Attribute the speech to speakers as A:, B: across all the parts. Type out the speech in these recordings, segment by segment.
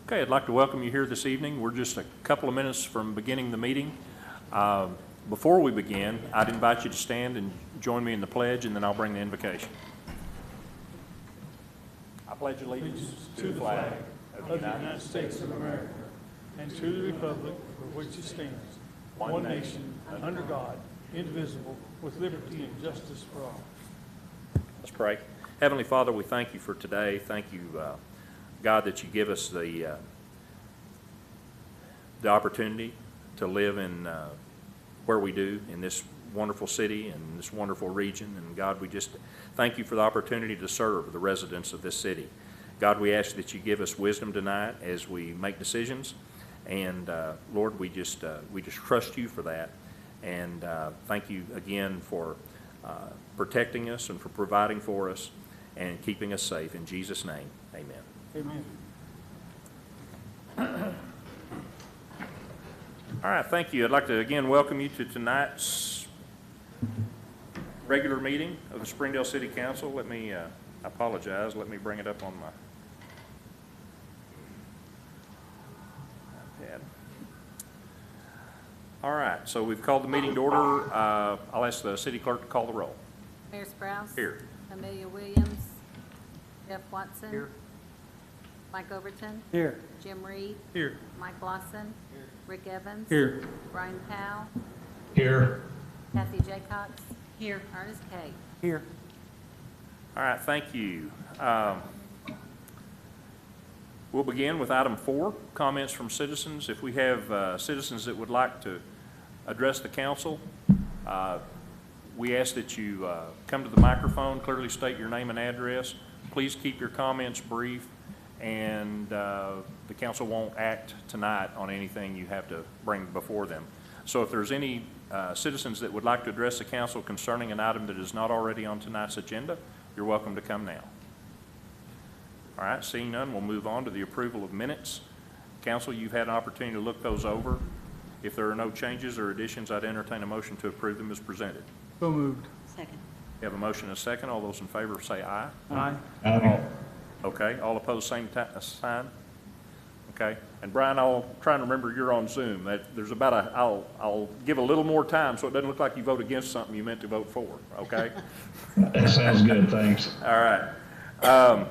A: Okay, I'd like to welcome you here this evening. We're just a couple of minutes from beginning the meeting. Before we begin, I'd invite you to stand and join me in the pledge, and then I'll bring the invocation. I pledge allegiance to the flag of the United States of America
B: and to the republic for which it stands, one nation, under God, indivisible, with liberty and justice for all.
A: Let's pray. Heavenly Father, we thank you for today. Thank you, God, that you give us the opportunity to live in where we do, in this wonderful city and this wonderful region. And God, we just thank you for the opportunity to serve the residents of this city. God, we ask that you give us wisdom tonight as we make decisions. And Lord, we just trust you for that. And thank you again for protecting us and for providing for us and keeping us safe. In Jesus' name, amen.
B: Amen.
A: All right, thank you. I'd like to again welcome you to tonight's regular meeting of the Springdale City Council. Let me apologize. Let me bring it up on my iPad. All right, so we've called the meeting to order. I'll ask the city clerk to call the roll.
C: Mayor Sprouse.
A: Here.
C: Amelia Williams. Jeff Watson.
B: Here.
C: Mike Overton.
B: Here.
C: Jim Reed.
B: Here.
C: Mike Lawson. Rick Evans.
B: Here.
C: Brian Powell.
D: Here.
C: Kathy Jaycox. Here. Ernest Kay.
B: Here.
A: All right, thank you. We'll begin with item 4, comments from citizens. If we have citizens that would like to address the council, we ask that you come to the microphone, clearly state your name and address. Please keep your comments brief, and the council won't act tonight on anything you have to bring before them. So if there's any citizens that would like to address the council concerning an item that is not already on tonight's agenda, you're welcome to come now. All right, seeing none, we'll move on to the approval of minutes. Council, you've had an opportunity to look those over. If there are no changes or additions, I'd entertain a motion to approve them as presented.
B: So moved.
C: Second.
A: We have a motion and a second. All those in favor say aye.
B: Aye.
D: Aye.
A: Okay, all opposed, same sign. Okay, and Brian, I'll try and remember you're on Zoom. There's about I'll give a little more time so it doesn't look like you vote against something you meant to vote for, okay?
D: That sounds good, thanks.
A: All right.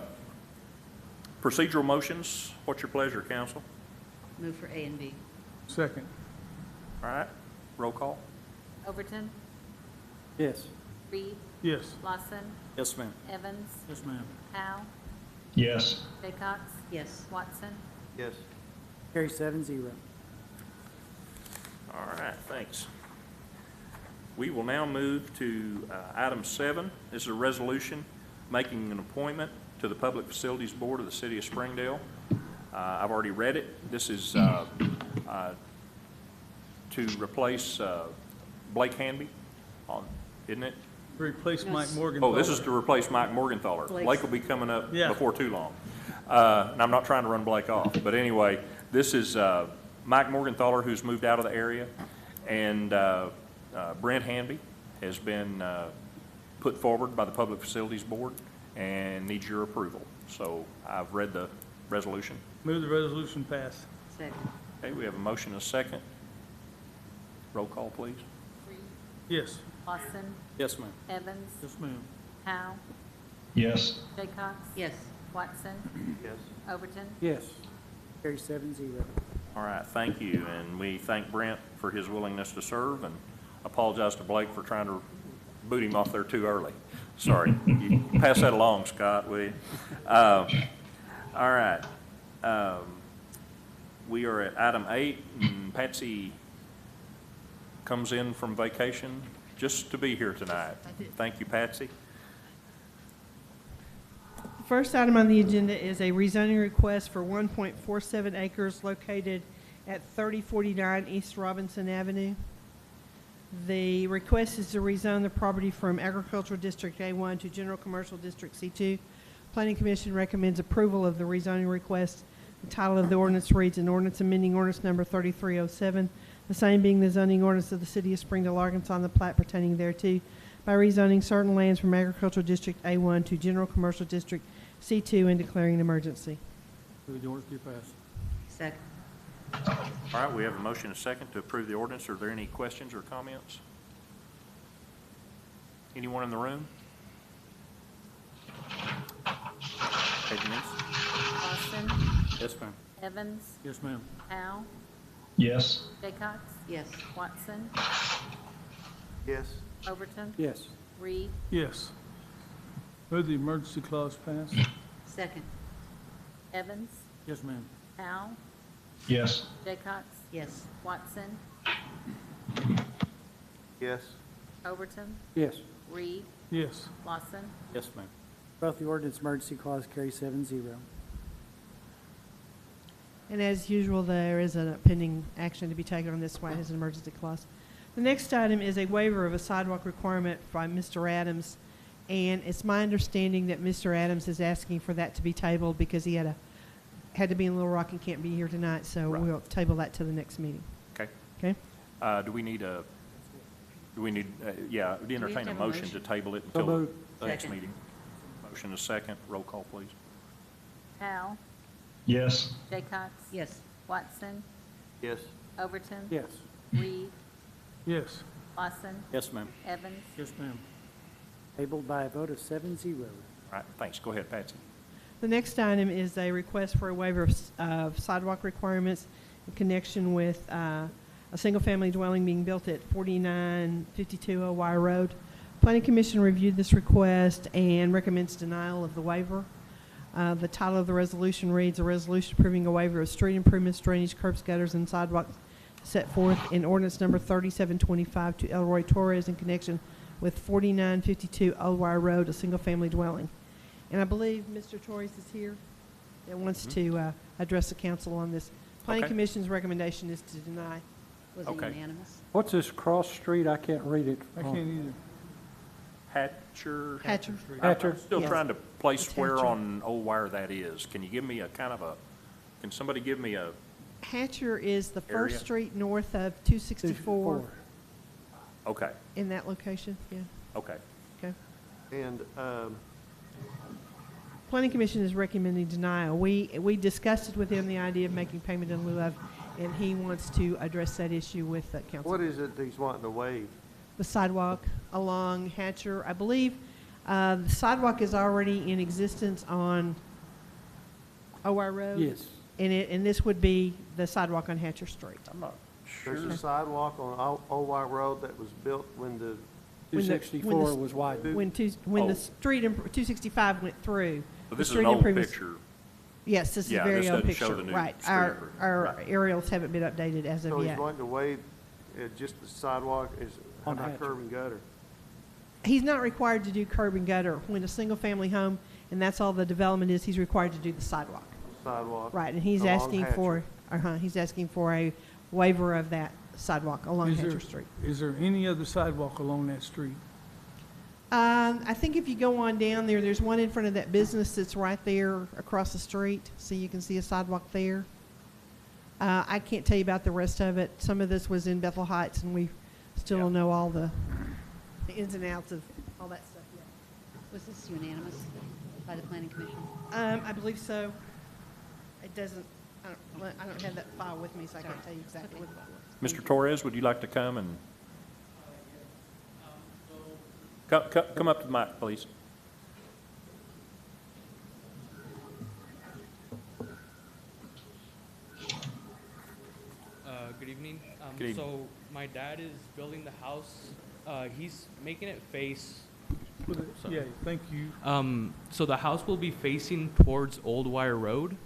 A: Procedural motions, what's your pleasure, council?
C: Move for A and B.
B: Second.
A: All right, roll call.
C: Overton.
B: Yes.
C: Reed.
B: Yes.
C: Lawson.
B: Yes, ma'am.
C: Evans.
B: Yes, ma'am.
C: Powell.
D: Yes.
C: Jaycox. Yes. Watson.
B: Yes. Carry 7-0.
A: All right, thanks. We will now move to item 7. This is a resolution making an appointment to the Public Facilities Board of the City of Springdale. I've already read it. This is to replace Blake Hanby, isn't it?
B: Replace Mike Morgan.
A: Oh, this is to replace Mike Morgenthaler. Blake will be coming up before too long. And I'm not trying to run Blake off, but anyway, this is Mike Morgenthaler, who's moved out of the area, and Brent Hanby has been put forward by the Public Facilities Board and needs your approval. So I've read the resolution.
B: Move the resolution pass.
C: Second.
A: Okay, we have a motion and a second. Roll call, please.
C: Reed.
B: Yes.
C: Lawson.
B: Yes, ma'am.
C: Evans.
B: Yes, ma'am.
C: Powell.
D: Yes.
C: Jaycox. Yes. Watson.
A: Yes.
C: Overton.
B: Yes. Carry 7-0.
A: All right, thank you, and we thank Brent for his willingness to serve, and apologize to Blake for trying to boot him off there too early. Sorry. You pass that along, Scott, will you? All right. We are at item 8, and Patsy comes in from vacation just to be here tonight. Thank you, Patsy.
E: The first item on the agenda is a rezoning request for 1.47 acres located at 3049 East Robinson Avenue. The request is to rezone the property from Agricultural District A1 to General Commercial District C2. Planning Commission recommends approval of the rezoning request. The title of the ordinance reads, an ordinance amending ordinance number 3307, the same being the zoning ordinance of the City of Springdale, Arkansas, and the plat pertaining thereto, by rezoning certain lands from Agricultural District A1 to General Commercial District C2 and declaring an emergency.
B: Move the ordinance be passed.
F: Second.
A: All right, we have a motion and a second to approve the ordinance. Are there any questions or comments? Anyone in the room? Page Denise?
C: Lawson,
A: Yes, ma'am.
C: Evans,
B: Yes, ma'am.
C: Howe,
D: Yes.
C: Jaycox,
F: Yes.
C: Watson,
G: Yes.
C: Overton,
B: Yes.
C: Reed,
B: Yes. Move the emergency clause pass.
F: Second.
C: Evans,
B: Yes, ma'am.
C: Howe,
D: Yes.
C: Jaycox,
F: Yes.
C: Watson,
G: Yes.
C: Overton,
B: Yes.
C: Reed,
B: Yes.
C: Lawson,
A: Yes, ma'am.
H: Both the ordinance emergency clause carry 7-0.
E: And as usual, there is a pending action to be taken on this one as an emergency clause. The next item is a waiver of a sidewalk requirement by Mr. Adams. And it's my understanding that Mr. Adams is asking for that to be tabled because he had to be in Little Rock and can't be here tonight. So
A: Right.
E: we'll table that to the next meeting.
A: Okay.
E: Okay?
A: Do we need, we'd entertain
F: have
A: a
F: a
A: motion
F: motion?
A: to table it
H: So
A: until
H: moved.
A: the next
F: Second.
A: meeting? Motion and a second. Roll call, please.
C: Howe,
D: Yes.
C: Jaycox,
F: Yes.
C: Watson,
G: Yes.
C: Overton,
B: Yes.
C: Reed,
B: Yes.
C: Lawson,
A: Yes, ma'am.
C: Evans,
B: Yes, ma'am.
H: Tabled by a vote of 7-0.
A: All right, thanks. Go ahead, Patsy.
E: The next item is a request for a waiver of sidewalk requirements in connection with a single-family dwelling being built at 4952 OY Road. Planning Commission reviewed this request and recommends denial of the waiver. The title of the resolution reads, "A resolution approving a waiver of street improvements, drainage, curbs, gutters, and sidewalks set forth in ordinance number 3725 to Elroy Torres in connection with 4952 OY Road, a single-family dwelling." And I believe Mr. Torres is here that wants to address the council on this. Planning
A: Okay.
E: Commission's recommendation is to deny.
F: Was it
A: Okay.
F: unanimous?
I: What's this cross street? I can't read it.
B: I can't either.
A: Hatcher?
E: Hatcher.
A: I'm still
E: Yes.
A: trying to place
E: It's
A: where
E: Hatcher.
A: on Old Wire that is. Can you give me can somebody give me a,
E: Hatcher is the
A: Area?
E: first street north of 264
A: okay,
E: in that location, yeah,
A: okay.
E: okay.
G: And,
E: Planning Commission is recommending denial. We discussed it with him, the idea of making payment in lieu of, and he wants to address that issue with the council.
G: what is it he's wanting to waive?
E: The sidewalk along Hatcher, I believe, the sidewalk is already in existence on OY Road.
H: Yes.
E: And this would be the sidewalk on Hatcher Street.
A: I'm not
G: There's
A: sure.
G: a sidewalk on Old White Road that was built when the,
E: When the-
H: 264 was widened.
E: When
A: Oh.
E: the street, 265 went through.
A: So
E: the
A: this is
E: street
A: an old
E: improvements-
A: picture.
E: Yes, this is a
A: Yeah,
E: very
A: this
E: old
A: doesn't show
E: picture.
A: the new
E: Right,
A: street improvement.
E: our
A: Right.
E: aerials haven't been updated as
G: so
E: of
G: he's
E: yet.
G: wanting to waive just the sidewalk is, how
H: On
G: about
H: Hatcher.
G: curb and gutter?
E: He's not required to do curb and gutter. When a single-family home, and that's all the development is, he's required to do the sidewalk.
G: Sidewalk.
E: Right, and he's
G: along
E: asking for,
G: Hatcher.
E: he's asking for a waiver of that sidewalk along
B: Is there-
E: Hatcher Street.
B: Is there any other sidewalk along that street?
E: I think if you go on down there, there's one in front of that business that's right there across the street, so you can see a sidewalk there. I can't tell you about the rest of it. Some of this was in Bethel Heights, and we still don't know all the ins and outs of all that stuff yet.
F: Was this unanimous by the planning commission?
E: I believe so. It doesn't, I don't have that file with me, so I can't tell you exactly what it was.
A: Mr. Torres, would you like to come and? Come up to the mic, please.
J: Good evening.
A: Good evening.
J: So my dad is building the house. He's making it face.
B: Yeah, thank you.
J: So the house will be facing towards Old Wire Road.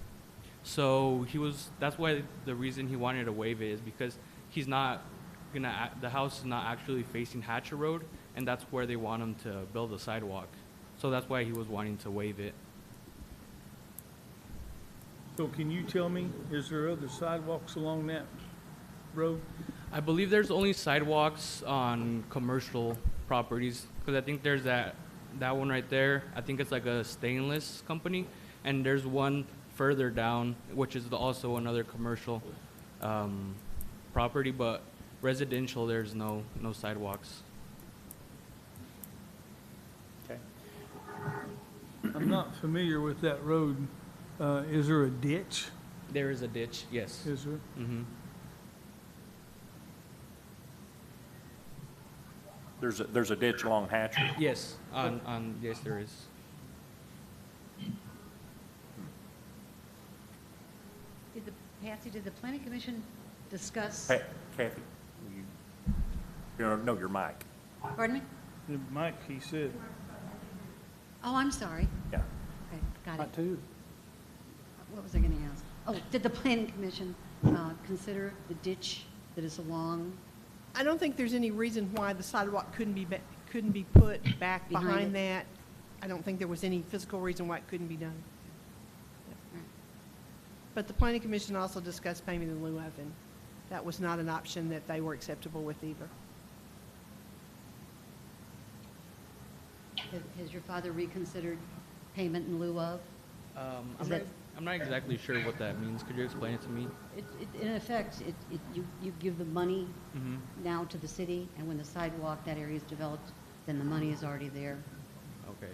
J: So that's why the reason he wanted to waive it is because he's not the house is not actually facing Hatcher Road, and that's where they want him to build a sidewalk. So that's why he was wanting to waive it.
B: So can you tell me, is there other sidewalks along that road?
J: I believe there's only sidewalks on commercial properties, because I think there's that one right there. I think it's like a stainless company, and there's one further down, which is also another commercial property, but residential, there's no sidewalks.
A: Okay.
B: I'm not familiar with that road. Is there a ditch
J: There is a ditch, yes.
B: Is there?
J: Mm-hmm.
A: There's a ditch along Hatcher.
J: Yes, yes, there is.
F: Patsy, did the planning commission discuss,
A: Kathy, no, your mic.
F: pardon me?
B: The Mike, he said.
F: Oh, I'm sorry.
A: Yeah.
F: Okay, got it.
H: Not two.
F: What was I going to ask? Oh, did the planning commission consider the ditch that is along?
E: I don't think there's any reason why the sidewalk couldn't be put back
F: Behind
E: behind
F: it.
E: that. I don't think there was any physical reason why it couldn't be done.
F: Right.
E: But the planning commission also discussed payment in lieu of, and that was not an option that they were acceptable with either.
F: Has your father reconsidered payment in lieu of? Is that-
J: I'm not exactly sure what that means. Could you explain it to me?
F: In effect, you give the money
J: Mm-hmm.
F: now to the city, and when the sidewalk, that area is developed, then the money is already there.
J: Okay.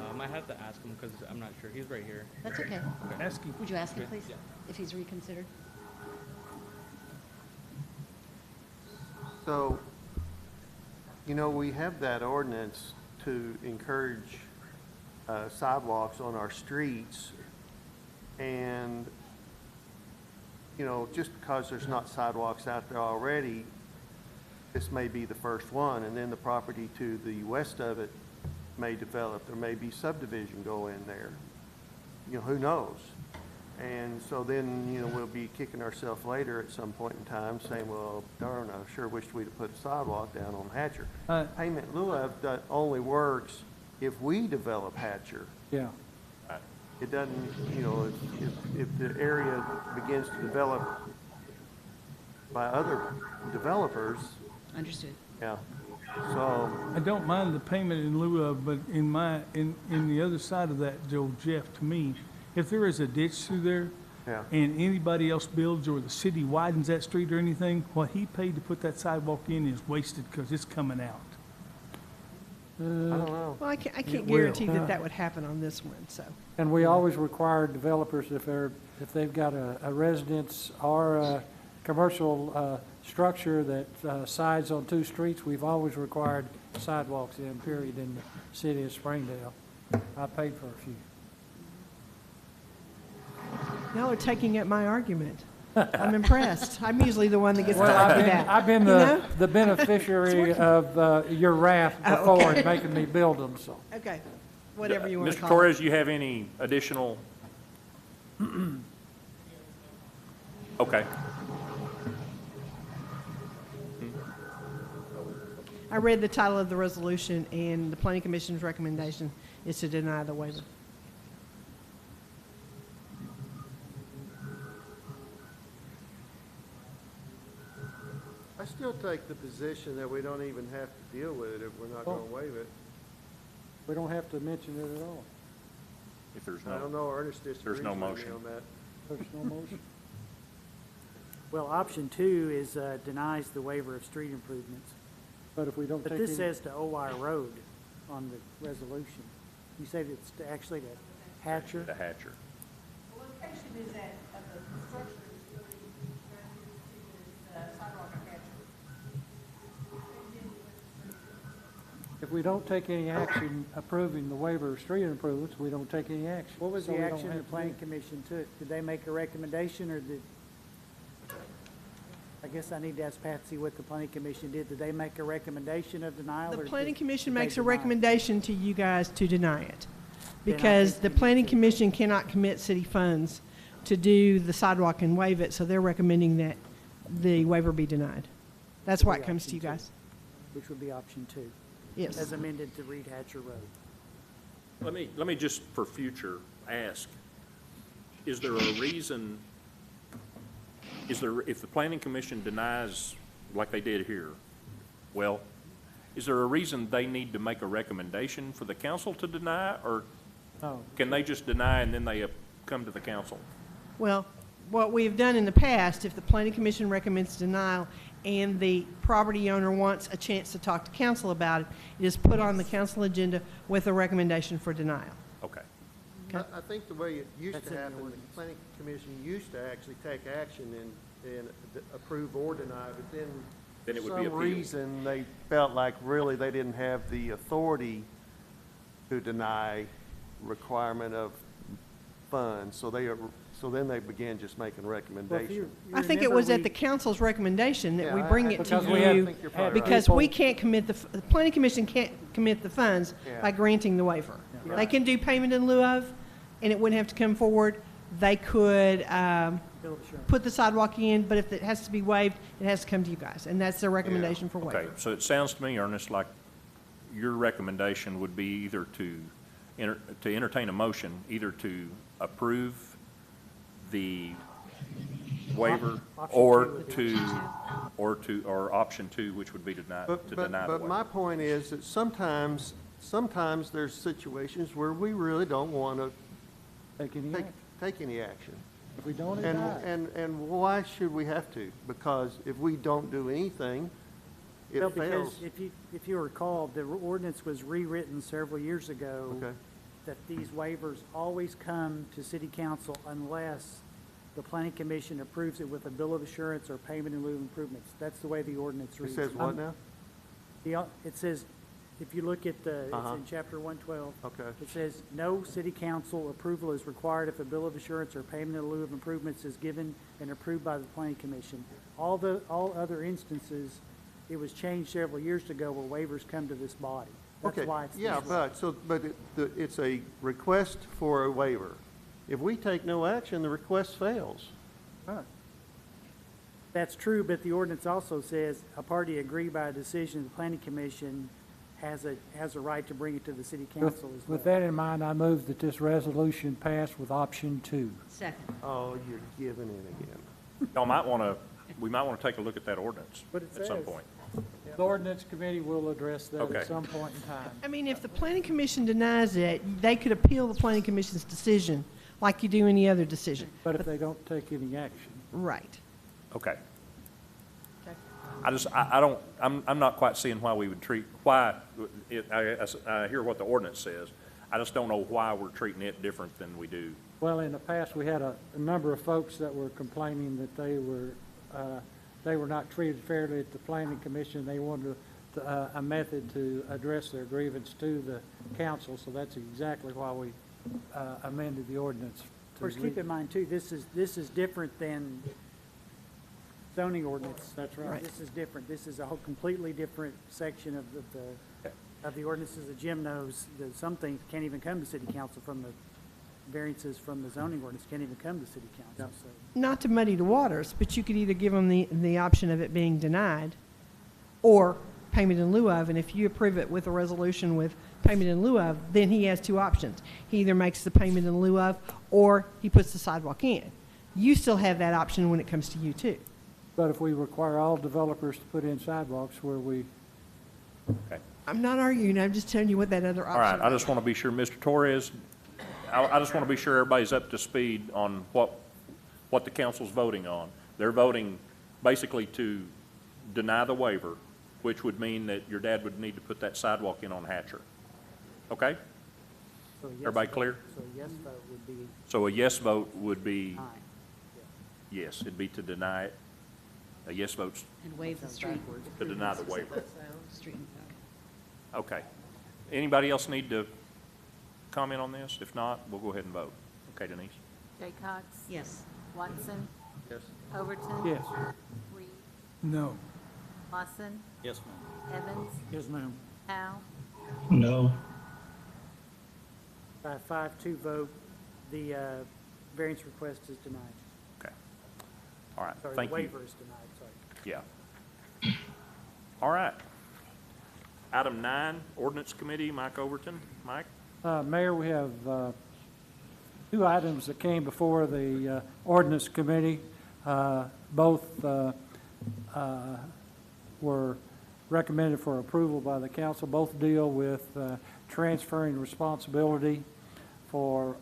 J: I might have to ask him because I'm not sure. He's right here.
F: That's okay.
B: Ask him.
F: Would you ask him,
J: Okay.
F: please,
J: Yeah.
F: if he's reconsidered?
G: So, we have that ordinance to encourage sidewalks on our streets. And, just because there's not sidewalks out there already, this may be the first one. And then the property to the west of it may develop. There may be subdivision go in there. Who knows? And so then, we'll be kicking ourselves later at some point in time saying, well, darn, I sure wished we'd have put a sidewalk down on Hatcher. Payment in lieu of that only works if we develop Hatcher.
H: Yeah.
G: It doesn't, if the area begins to develop by other developers,
F: Understood.
G: yeah. So,
B: I don't mind the payment in lieu of, but in the other side of that, Joe, Jeff, to me, if there is a ditch through there
G: yeah.
B: and anybody else builds or the city widens that street or anything, what he paid to put that sidewalk in is wasted because it's coming out.
G: I don't know.
E: Well, I can't
B: will.
E: guarantee that that would happen on this one, so.
H: And we always require developers, if they've got a residence or a commercial structure that sides on two streets, we've always required sidewalks in the city of Springdale. I paid for a few.
E: Y'all are taking up my argument. I'm impressed. I'm usually the one that gets
H: Well,
E: talked about.
H: I've been
E: You know?
H: the beneficiary of your wrath before
E: okay.
H: and making me build them, so.
E: Okay, whatever you want to
A: Mr.
E: call
A: Torres,
E: it.
A: you have any additional? Okay.
E: I read the title of the resolution, and the planning commission's recommendation is to deny the waiver.
G: I still take the position that we don't even have to deal with it if we're not going to waive it.
H: We don't have to mention it at all.
A: If there's
G: I don't
A: no,
G: know, Ernest disagrees
A: no
G: with me
A: motion.
G: on that.
H: There's no motion.
K: Well, option two is denies the waiver of street improvements.
H: But if we don't take
K: But
H: any...
K: this says to Owire Road on the resolution. You said it's actually to Hatcher?
A: the Hatcher.
E: The location is at, the structure is sidewalk of Hatcher.
H: If we don't take any action approving the waiver of street improvements, we don't take any action.
K: What was
H: So
K: the
H: we don't
K: action the
H: have to
K: planning
H: do it.
K: commission took? Did they make a recommendation or did? I guess I need to ask Patsy what the planning commission did. Did they make a recommendation of denial?
E: The
K: or
E: planning
K: did
E: commission
K: they
E: makes a
K: deny it?
E: recommendation to you guys to deny it.
K: Then I
E: Because
K: think
E: the
K: we need
E: planning
K: to-
E: commission cannot commit city funds to do the sidewalk and waive it, so they're recommending that the waiver be denied. That's why it comes to you guys.
K: Which would be option two,
E: Yes.
K: as amended to Reed Hatcher Road.
A: Let me just for future ask, is there a reason, if the planning commission denies like they did here, well, is there a reason they need to make a recommendation for the council to deny, or
H: No.
A: can they just deny and then they come to the council?
E: Well, what we have done in the past, if the planning commission recommends denial and the property owner wants a chance to talk to council about it, is put on the council agenda with a recommendation for denial.
A: Okay.
G: I think the way it used
K: That's
G: to
K: in the
G: happen, the
K: ordinance.
G: planning commission used to actually take action and approve or deny, but then
A: Then it
G: for
A: would be
G: some
A: appealed.
G: reason, they felt like really they didn't have the authority to deny requirement of funds, so then they began just making
K: Well, if
G: recommendations.
K: you
E: I think it
K: remember
E: was at
K: we-
E: the council's recommendation that we
G: Yeah,
E: bring
G: I-
E: it to
H: Because we
G: I
E: you,
G: think you're probably right.
E: because we can't commit the planning commission can't commit the funds
G: Yeah.
E: by granting the waiver.
K: Yeah.
E: They can do payment in lieu of, and it wouldn't have to come forward. They could
K: Bill of assurance.
E: put the sidewalk in, but if it has to be waived, it has to come to you guys, and that's their recommendation for
A: Okay,
E: waiver.
A: so it sounds to me, Ernest, like your recommendation would be either to entertain a motion, either to approve the waiver or option two, which would be to deny the
G: But my
A: waiver.
G: point is that sometimes there's situations where we really don't want to
H: Take any action.
G: take any action.
H: If we don't, it
G: And,
H: dies.
G: and why should we have to? Because if we don't do anything, it
K: Well, because
G: fails.
K: if you recall, the ordinance was rewritten several years ago.
G: Okay.
K: That these waivers always come to city council unless the planning commission approves it with a bill of assurance or payment in lieu of improvements. That's the way the ordinance
G: It
K: reads.
G: says what now?
K: It says, if you look at the, it's
G: Uh-huh.
K: in chapter 112.
G: Okay.
K: It says, no city council approval is required if a bill of assurance or payment in lieu of improvements is given and approved by the planning commission. All other instances, it was changed several years ago where waivers come to this body. That's
G: Okay,
K: why it's
G: yeah,
K: this way.
G: but it's a request for a waiver. If we take no action, the request fails.
K: That's true, but the ordinance also says a party agreed by a decision of the planning commission has a right to bring it to the city council as well.
H: With that in mind, I move that this resolution pass with option 2.
F: Second.
G: Oh, you're giving in again.
A: We might want to take a look at that ordinance
K: What it
A: at some
K: says.
A: point.
H: The ordinance committee will address that
A: Okay.
H: at some point in time.
E: I mean, if the planning commission denies it, they could appeal the planning commission's decision like you do any other decision.
H: But if they don't take any action.
E: Right.
A: Okay.
E: Okay.
A: I'm not quite seeing why we would I hear what the ordinance says. I just don't know why we're treating it different than we do.
H: Well, in the past, we had a number of folks that were complaining that they were not treated fairly at the planning commission. They wanted a method to address their grievance to the council, so that's exactly why we amended the ordinance.
K: Of course, keep in mind too, this is different than zoning ordinance.
H: That's right.
E: Right.
K: This is different. This is a whole completely different section of the ordinances. As Jim knows, that some things can't even come to city council from the variances from the zoning ordinance can't even come to city council, so.
E: Not to muddy the waters, but you could either give them the option of it being denied or payment in lieu of, and if you approve it with a resolution with payment in lieu of, then he has two options. He either makes the payment in lieu of, or he puts the sidewalk in. You still have that option when it comes to you too.
H: But if we require all developers to put in sidewalks where we,
A: Okay.
E: I'm not arguing, I'm just telling you what that other
A: All right,
E: option
A: I
E: is.
A: just want to be sure, Mr. Torres, I just want to be sure everybody's up to speed on what the council's voting on. They're voting basically to deny the waiver, which would mean that your dad would need to put that sidewalk in on Hatcher. Okay?
K: So a yes
A: Everybody
K: vote-
A: clear?
K: So a yes vote would be
A: So a yes vote would be,
K: aye.
A: yes, it'd be to deny it. A yes vote's
F: And waive the street.
A: to deny the waiver.
F: Street and
A: Okay. Anybody else need to comment on this? If not, we'll go ahead and vote. Okay, Denise?
C: Jaycox?
F: Yes.
C: Watson?
G: Yes.
C: Overton?
H: yes.
C: Reed?
B: No.
C: Lawson?
B: Yes, ma'am.
K: Yes,
C: Evans?
K: ma'am.
C: Howe?
D: No.
K: By a 5-2 vote, the variance request is denied.
A: Okay. All right,
K: Sorry, the
A: thank you.
K: waiver is denied, sorry.
A: Yeah. All right. Item 9, Ordinance Committee, Mike Overton. Mike?
H: Mayor, we have two items that came before the ordinance committee. Both were recommended for approval by the council. Both deal with transferring responsibility for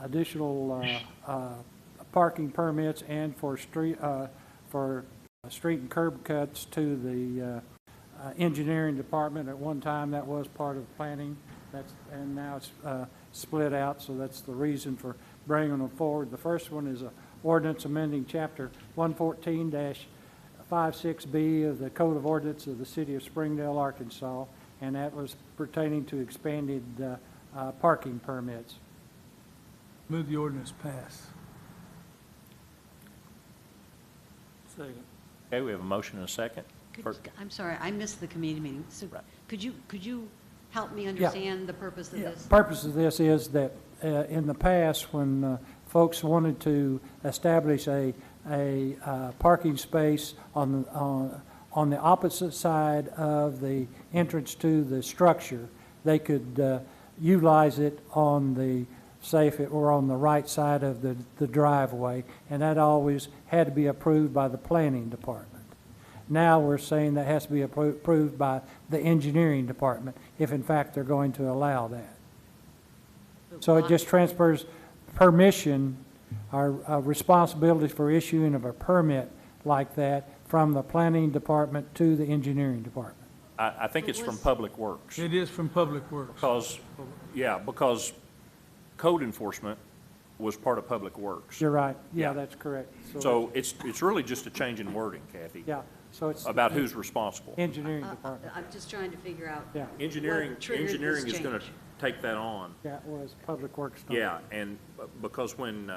H: additional parking permits and for street and curb cuts to the engineering department. At one time, that was part of planning. And now it's split out, so that's the reason for bringing them forward. The first one is a ordinance amending Chapter 114-56B of the Code of Ordinance of the City of Springdale, Arkansas, and that was pertaining to expanded parking permits.
B: Move the ordinance pass. Second.
A: Okay, we have a motion and a second.
F: I'm sorry, I missed the committee meeting. So
A: Right.
F: could you help me understand the purpose of
H: Yeah,
F: this?
H: purpose of this is that in the past, when folks wanted to establish a parking space on the opposite side of the entrance to the structure, they could utilize it on the, say if it were on the right side of the driveway, and that always had to be approved by the planning department. Now we're saying that has to be approved by the engineering department, if in fact they're going to allow that. So it just transfers permission, our responsibility for issuing of a permit like that from the planning department to the engineering department.
A: I think it's from Public Works.
B: It is from Public Works.
A: Because code enforcement was part of Public Works.
H: You're right. Yeah,
A: Yeah.
H: that's correct.
A: So it's really just a change in wording, Kathy,
H: Yeah, so it's.
A: about who's responsible.
H: Engineering department.
F: I'm just trying to figure out.
H: Yeah,
A: Engineering
F: what triggered
A: is
F: this
A: going to
F: change.
A: take that on.
H: yeah, it was Public Works.
A: Yeah, and because when,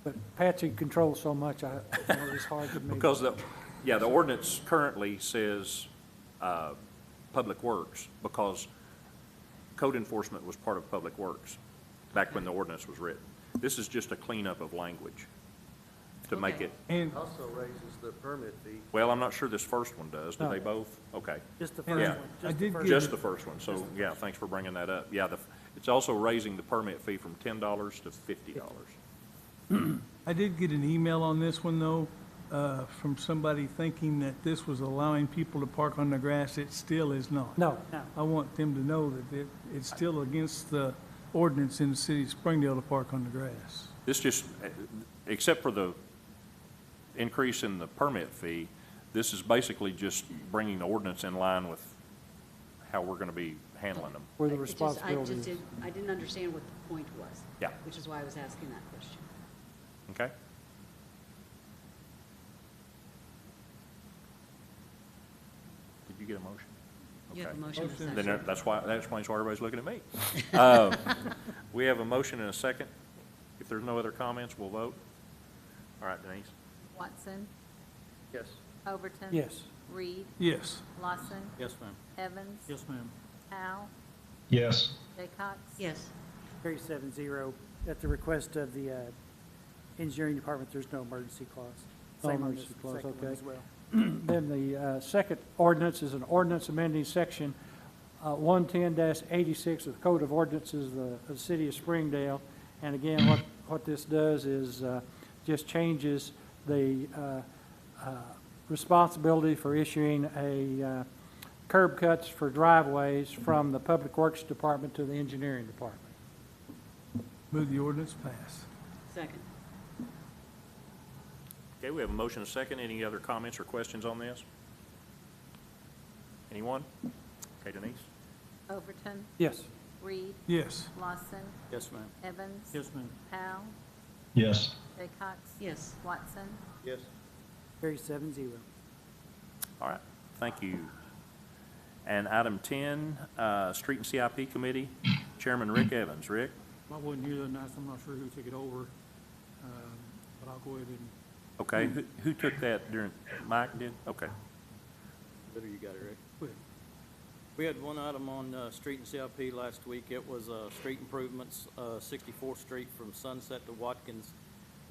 H: But Patsy controls so much, it was hard to me.
A: because the ordinance currently says Public Works, because code enforcement was part of Public Works back when the ordinance was written. This is just a cleanup of language to make
F: Okay.
A: it,
B: And,
G: Also raises the permit fee.
A: well, I'm not sure this first one does. Do
H: No.
A: they both? Okay.
K: Just the
B: And
A: Yeah.
K: first one.
B: I
K: Just the
B: did
K: first
B: get-
A: Just the first one, so, yeah, thanks for bringing that up. Yeah, it's also raising the permit fee from $10 to $50.
B: I did get an email on this one, though, from somebody thinking that this was allowing people to park on the grass. It still is not.
H: No,
B: I want them to know that it's still against the ordinance in the city of Springdale to park on the grass.
A: This just, except for the increase in the permit fee, this is basically just bringing the ordinance in line with how we're going to be handling them.
H: where the
F: I just
H: responsibility is.
F: I didn't understand what the point was.
A: Yeah.
F: Which is why I was asking that question.
A: Okay? Did you get a motion?
F: You have a
A: Okay.
F: motion and a
B: Motion.
A: Then
F: second.
A: that explains why everybody's looking at me. We have a motion and a second. If there's no other comments, we'll vote. All right, Denise?
C: Watson,
G: Yes.
C: Overton.
H: Yes.
C: Reed,
B: Yes.
C: Lawson,
B: Yes, ma'am.
C: Evans.
B: Yes, ma'am.
C: Howe,
D: Yes.
C: Jaycox.
F: Yes.
K: Carries 7-0. At the request of the engineering department, there's no emergency clause.
H: No
K: Same on
H: emergency
K: this
H: clause,
K: second one
H: okay.
K: as well.
H: Then the second ordinance is an ordinance amending section 110-86 of the Code of Ordinances of the City of Springdale. And again, what this does is just changes the responsibility for issuing a curb cuts for driveways from the Public Works Department to the Engineering Department.
B: Move the ordinance pass.
F: Second.
A: Okay, we have a motion and a second. Any other comments or questions on this? Anyone? Okay, Denise?
C: Overton,
H: Yes.
C: Reed,
B: Yes.
C: Lawson,
B: Yes, ma'am.
C: Evans.
B: Yes, ma'am.
C: Howe,
D: Yes.
C: Jaycox.
F: Yes.
C: Watson.
G: Yes.
K: Carries 7-0.
A: All right, thank you. And item 10, Street and CIP Committee, Chairman Rick Evans. Rick?
I: I wasn't here that night, so I'm not sure who took it over, but I'll go ahead and.
A: Okay, who took that during, Mike did? Okay.
L: Better you got it, Rick.
I: Go ahead.
L: We had one item on street and CIP last week. It was street improvements, 64th Street from Sunset to Watkins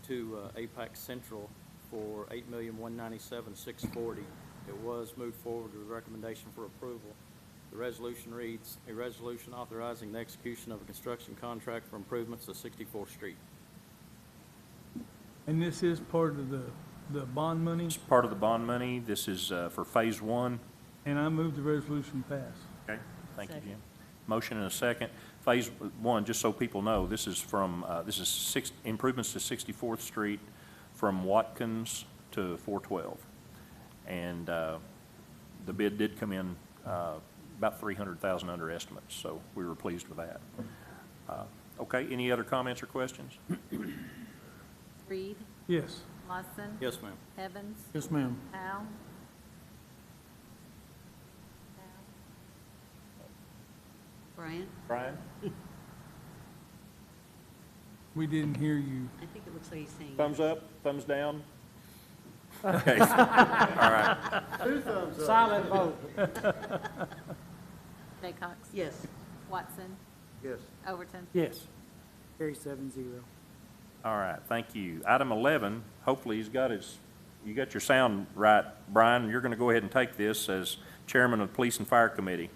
L: to Apex Central for $8,197,640. It was moved forward with recommendation for approval. The resolution reads, a resolution authorizing the execution of a construction contract for improvements to 64th Street.
B: And this is part of the bond money,
A: It's part of the bond money. This is for Phase 1.
B: and I move the resolution pass.
A: Okay, thank you,
F: Second.
A: Jim. Motion and a second. Phase 1, just so people know, this is from, improvements to 64th Street from Watkins to 412. And the bid did come in about $300,000 under estimates, so we were pleased with that. Okay, any other comments or questions?
C: Reed,
B: Yes.
C: Lawson.
L: Yes, ma'am.
C: Evans,
I: Yes, ma'am.
C: Powell.
F: Brian?
A: Brian?
B: We didn't hear you.
F: I think it looks like he's saying.
A: Thumbs up, thumbs down? Okay, all right.
H: Silent vote.
C: Jaycox.
F: Yes.
C: Watson,
G: Yes.
C: Overton.
K: Yes. Carry 7-0.
A: All right, thank you. Item 11, hopefully you got your sound right, Brian. You're going to go ahead and take this as chairman of the Police and Fire Committee.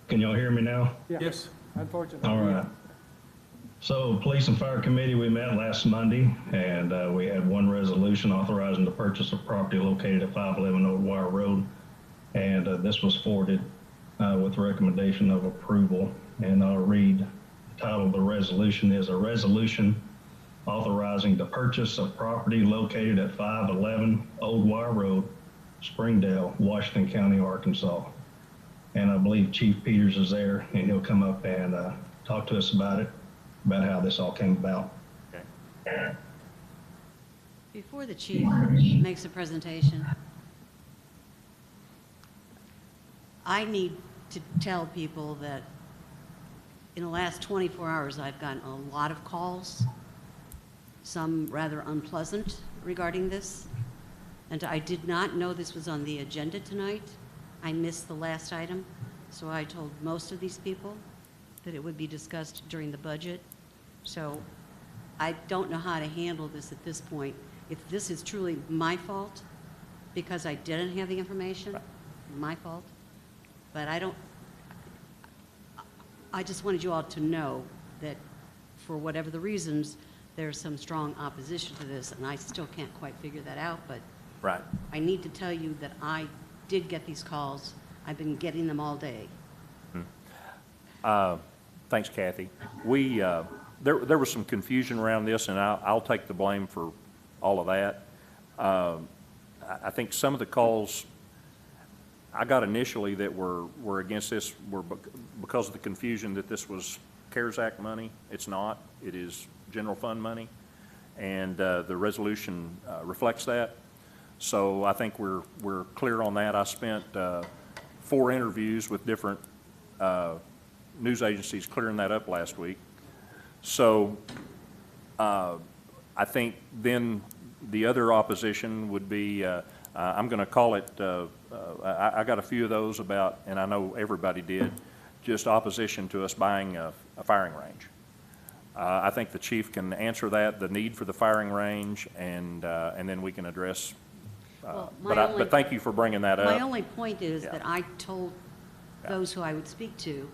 D: Can y'all hear me now?
H: Yeah.
B: Yes.
H: Unfortunately.
D: All right. So Police and Fire Committee, we met last Monday, and we had one resolution authorizing the purchase of property located at 511 Old Wire Road. And this was forwarded with recommendation of approval. And I'll read, the title of the resolution is a resolution authorizing the purchase of property located at 511 Old Wire Road, Springdale, Washington County, Arkansas. And I believe Chief Peters is there, and he'll come up and talk to us about how this all came about.
A: Okay.
F: Before the chief makes a presentation, I need to tell people that in the last 24 hours, I've gotten a lot of calls, some rather unpleasant regarding this. And I did not know this was on the agenda tonight. I missed the last item, so I told most of these people that it would be discussed during the budget. So I don't know how to handle this at this point. If this is truly my fault, because I didn't have the information, my fault. But I just wanted you all to know that for whatever the reasons, there's some strong opposition to this, and I still can't quite figure that out, but
A: Right.
F: I need to tell you that I did get these calls. I've been getting them all day.
A: Thanks, Kathy. There was some confusion around this, and I'll take the blame for all of that. I think some of the calls I got initially that were against this were because of the confusion that this was CARES Act money. It's not. It is general fund money, and the resolution reflects that. So I think we're clear on that. I spent 4 interviews with different news agencies clearing that up last week. So I think then the other opposition would be, I'm going to call it, I got a few of those about, and I know everybody did, just opposition to us buying a firing range. I think the chief can answer that, the need for the firing range, and then we can address.
F: Well,
A: But thank you for bringing that up.
F: My only point is
A: Yeah.
F: that I told those who I would speak to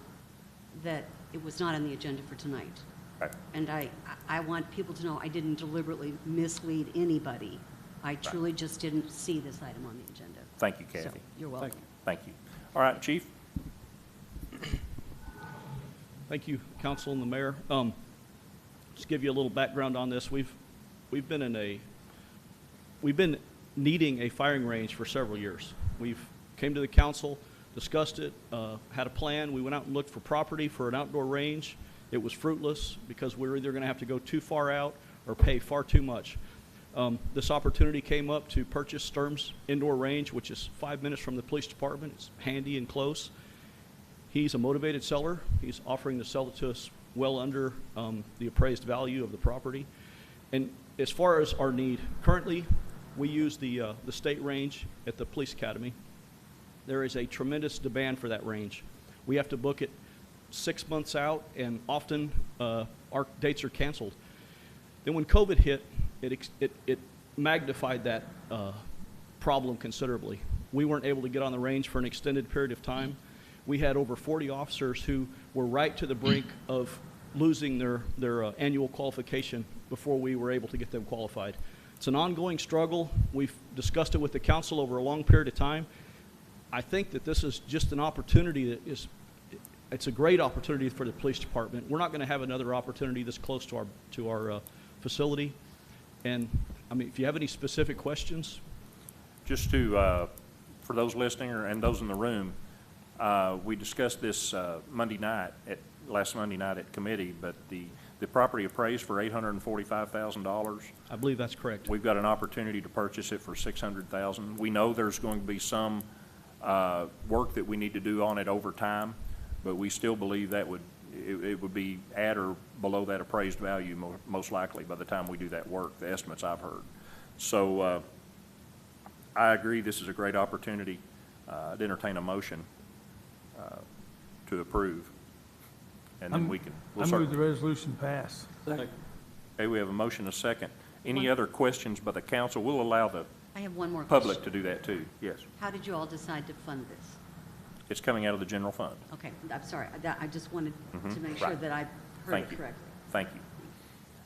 F: that it was not on the agenda for tonight.
A: Right.
F: And I want people to know I didn't deliberately mislead anybody. I truly just didn't see this item on the agenda.
A: Thank you,
F: So,
A: Kathy.
F: you're welcome.
A: Thank you. All right, Chief?
M: Thank you, Council and the Mayor. Just give you a little background on this. We've been needing a firing range for several years. We've came to the council, discussed it, had a plan. We went out and looked for property for an outdoor range. It was fruitless because we were either going to have to go too far out or pay far too much. This opportunity came up to purchase Sturm's indoor range, which is 5 minutes from the police department. It's handy and close. He's a motivated seller. He's offering to sell it to us well under the appraised value of the property. And as far as our need, currently we use the state range at the police academy. There is a tremendous demand for that range. We have to book it 6 months out, and often our dates are canceled. Then when COVID hit, it magnified that problem considerably. We weren't able to get on the range for an extended period of time. We had over 40 officers who were right to the brink of losing their annual qualification before we were able to get them qualified. It's an ongoing struggle. We've discussed it with the council over a long period of time. I think that this is just an opportunity that it's a great opportunity for the police department. We're not going to have another opportunity this close to our facility. And I mean, if you have any specific questions.
A: Just to, for those listening and those in the room, we discussed this last Monday night at committee, but the property appraised for $845,000.
M: I believe that's correct.
A: We've got an opportunity to purchase it for $600,000. We know there's going to be some work that we need to do on it over time, but we still believe that it would be at or below that appraised value most likely by the time we do that work, the estimates I've heard. So I agree this is a great opportunity. I'd entertain a motion to approve. And then we'll
B: I move the resolution pass.
L: Second.
A: Okay, we have a motion, a second. Any other questions by the council? We'll allow the
F: I have one more question.
A: public to do that too. Yes.
F: How did you all decide to fund this?
A: It's coming out of the general fund.
F: Okay, I'm sorry, I just wanted to make sure
A: Right.
F: that I heard
A: Thank
F: it
A: you.
F: correctly.
A: Thank you.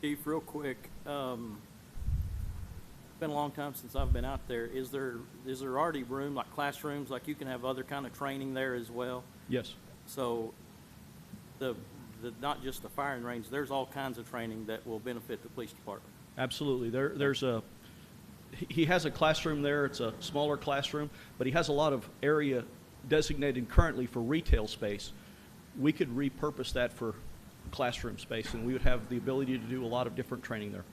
L: Chief, real quick, been a long time since I've been out there. Is there already room, like classrooms, like you can have other kind of training there as well?
M: Yes.
L: So not just the firing range, there's all kinds of training that will benefit the police department.
M: Absolutely. He has a classroom there. It's a smaller classroom, but he has a lot of area designated currently for retail space. We could repurpose that for classroom space, and we would have the ability to do a lot of different training there.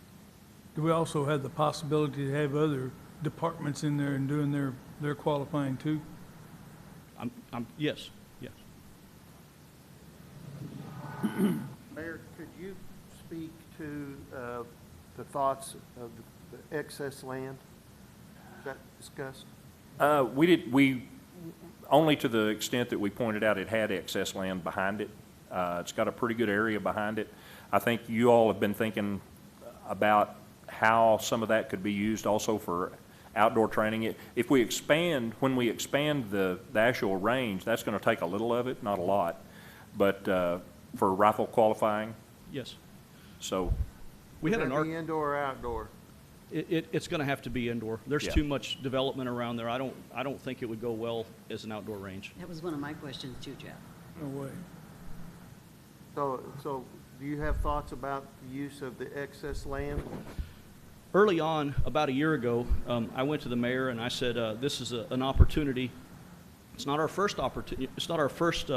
B: Do we also have the possibility to have other departments in there and doing their qualifying too?
M: Yes, yes.
G: Mayor, could you speak to the thoughts of the excess land? Is that discussed?
A: We only to the extent that we pointed out it had excess land behind it. It's got a pretty good area behind it. I think you all have been thinking about how some of that could be used also for outdoor training. When we expand the actual range, that's going to take a little of it, not a lot, but for rifle qualifying.
M: Yes.
A: So
M: We had
G: Would
M: an
G: that
M: arc.
G: be indoor or outdoor?
M: It's going to have to be indoor. There's
A: Yeah.
M: too much development around there. I don't think it would go well as an outdoor range.
F: That was one of my questions too, Jeff.
B: No way.
G: So do you have thoughts about the use of the excess land?
M: Early on, about a year ago, I went to the mayor and I said, this is an opportunity. It's not our first opportunity. It's not our first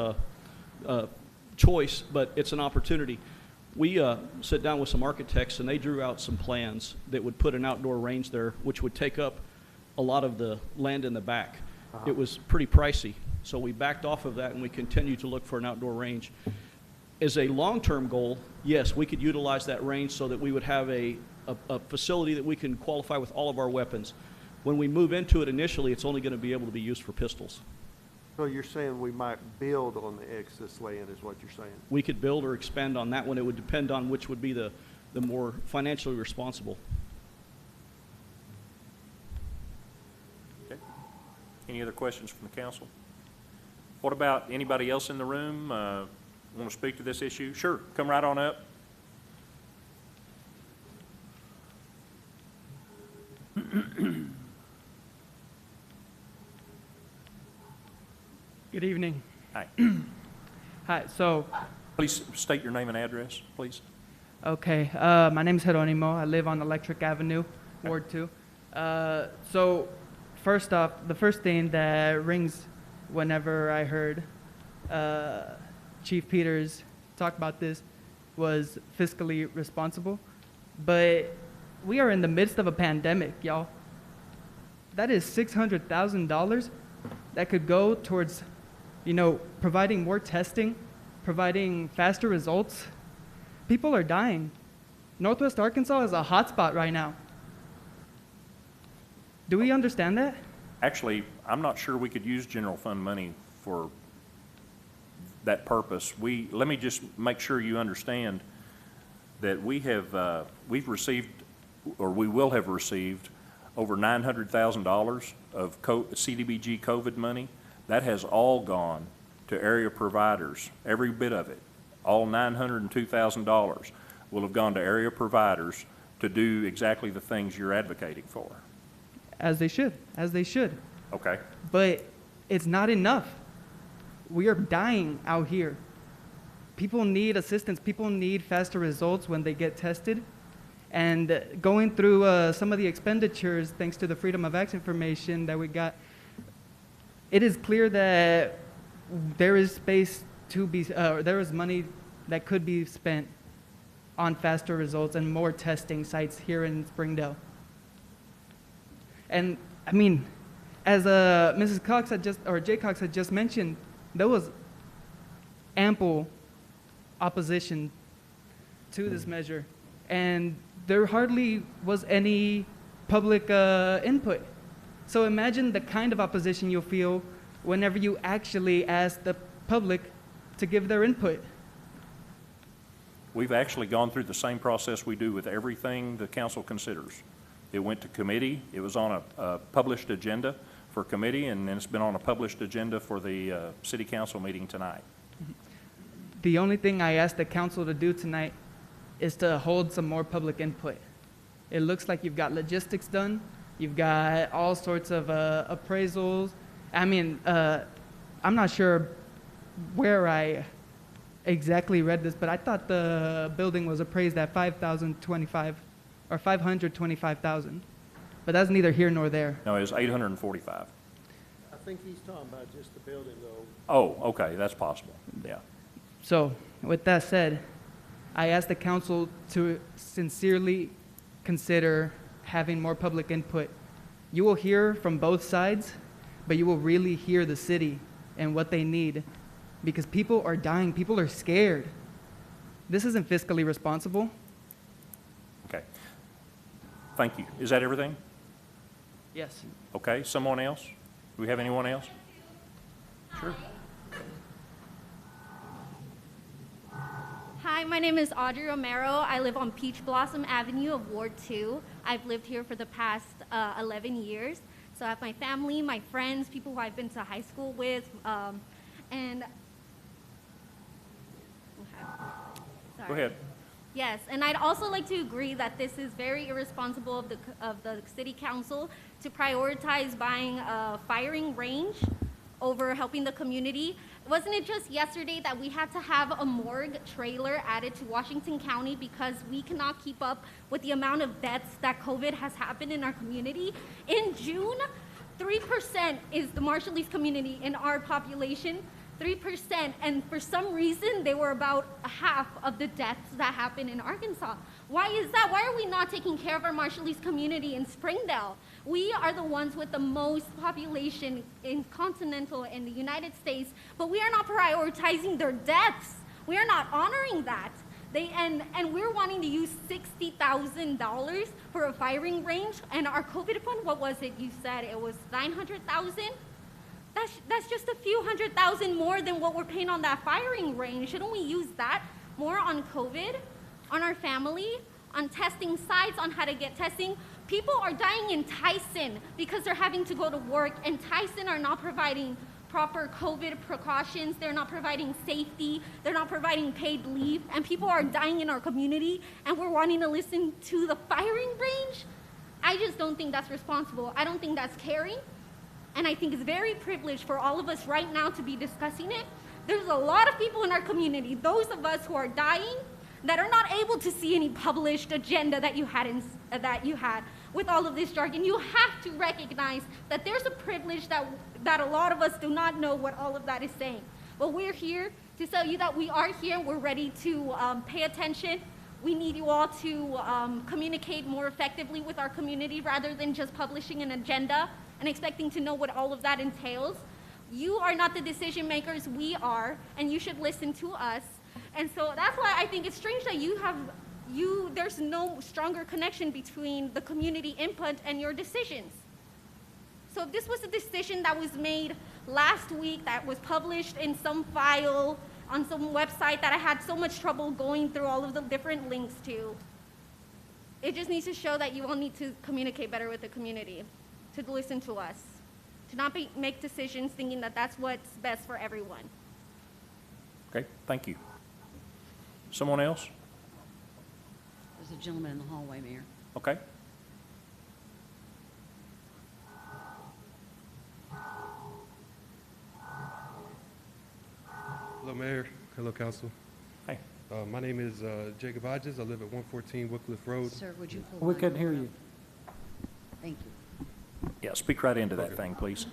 M: choice, but it's an opportunity. We sat down with some architects and they drew out some plans that would put an outdoor range there, which would take up a lot of the land in the back. It was pretty pricey, so we backed off of that and we continued to look for an outdoor range. As a long-term goal, yes, we could utilize that range so that we would have a facility that we can qualify with all of our weapons. When we move into it initially, it's only going to be able to be used for pistols.
G: So you're saying we might build on the excess land is what you're saying?
M: We could build or expand on that one. It would depend on which would be the more financially responsible.
A: Okay. Any other questions from the council? What about anybody else in the room want to speak to this issue? Sure, come right on up.
N: Good evening.
A: Hi.
N: Hi, so,
A: Please state your name and address, please.
N: okay, my name is Jeronimo. I live on Electric Avenue, Ward 2. So, first off, the first thing that rings whenever I heard Chief Peters talk about this was fiscally responsible. But we are in the midst of a pandemic, y'all. That is $600,000 that could go towards, providing more testing, providing faster results. People are dying. Northwest Arkansas is a hotspot right now. Do we understand that?
A: Actually, I'm not sure we could use general fund money for that purpose. Let me just make sure you understand that we've received, or we will have received, over $900,000 of CDBG COVID money. That has all gone to area providers, every bit of it. All $902,000 will have gone to area providers to do exactly the things you're advocating for.
N: As they should, as they should.
A: Okay.
N: But it's not enough. We are dying out here. People need assistance. People need faster results when they get tested. And going through some of the expenditures, thanks to the Freedom of Acts information that we got, it is clear that there is space to be, there is money that could be spent on faster results and more testing sites here in Springdale. And I mean, as Mrs. Cox had just, or Jay Cox had just mentioned, there was ample opposition to this measure, and there hardly was any public input. So imagine the kind of opposition you'll feel whenever you actually ask the public to give their input.
A: We've actually gone through the same process we do with everything the council considers. It went to committee, it was on a published agenda for committee, and then it's been on a published agenda for the city council meeting tonight.
N: The only thing I asked the council to do tonight is to hold some more public input. It looks like you've got logistics done, you've got all sorts of appraisals. I mean, I'm not sure where I exactly read this, but I thought the building was appraised at $5,025 or $525,000. But that's neither here nor there.
A: No, it was 845.
G: I think he's talking about just the building though.
A: Oh, okay, that's possible, yeah.
N: So, with that said, I ask the council to sincerely consider having more public input. You will hear from both sides, but you will really hear the city and what they need, because people are dying, people are scared. This isn't fiscally responsible.
A: Okay. Thank you. Is that everything?
N: Yes.
A: Okay, someone else? Do we have anyone else? Sure.
O: Hi, my name is Audrey Romero. I live on Peach Blossom Avenue of Ward 2. I've lived here for the past 11 years. So I have my family, my friends, people who I've been to high school with, and okay. Sorry.
A: Go ahead.
O: Yes, and I'd also like to agree that this is very irresponsible of the city council to prioritize buying a firing range over helping the community. Wasn't it just yesterday that we had to have a morgue trailer added to Washington County because we cannot keep up with the amount of deaths that COVID has happened in our community? In June, 3% is the Marshallese community in our population. 3%, and for some reason they were about half of the deaths that happened in Arkansas. Why is that? Why are we not taking care of our Marshallese community in Springdale? We are the ones with the most population in continental in the United States, but we are not prioritizing their deaths. We are not honoring that. And we're wanting to use $60,000 for a firing range, and our COVID fund, what was it? You said it was $900,000? That's just a few $100,000 more than what we're paying on that firing range. Shouldn't we use that more on COVID, on our family, on testing sites, on how to get testing? People are dying in Tyson because they're having to go to work, and Tyson are not providing proper COVID precautions. They're not providing safety. They're not providing paid leave, and people are dying in our community, and we're wanting to listen to the firing range? I just don't think that's responsible. I don't think that's caring. And I think it's very privileged for all of us right now to be discussing it. There's a lot of people in our community, those of us who are dying, that are not able to see any published agenda that you had with all of this jargon. You have to recognize that there's a privilege that a lot of us do not know what all of that is saying. But we're here to tell you that we are here. We're ready to pay attention. We need you all to communicate more effectively with our community rather than just publishing an agenda and expecting to know what all of that entails. You are not the decision makers, we are, and you should listen to us. And so that's why I think it's strange that there's no stronger connection between the community input and your decisions. So if this was a decision that was made last week, that was published in some file on some website that I had so much trouble going through all of the different links to, it just needs to show that you all need to communicate better with the community, to listen to us, to not make decisions thinking that that's what's best for everyone.
A: Okay, thank you. Someone else?
F: There's a gentleman in the hallway, Mayor.
A: Okay.
P: Hello, Mayor. Hello, Council.
A: Hi.
P: My name is Jacob Hodges. I live at 114 Wycliffe Road.
F: Sir, would you pull
H: We
F: the
H: couldn't hear
F: microphone
H: you.
F: up? Thank you.
A: Yeah, speak right into that thing, please.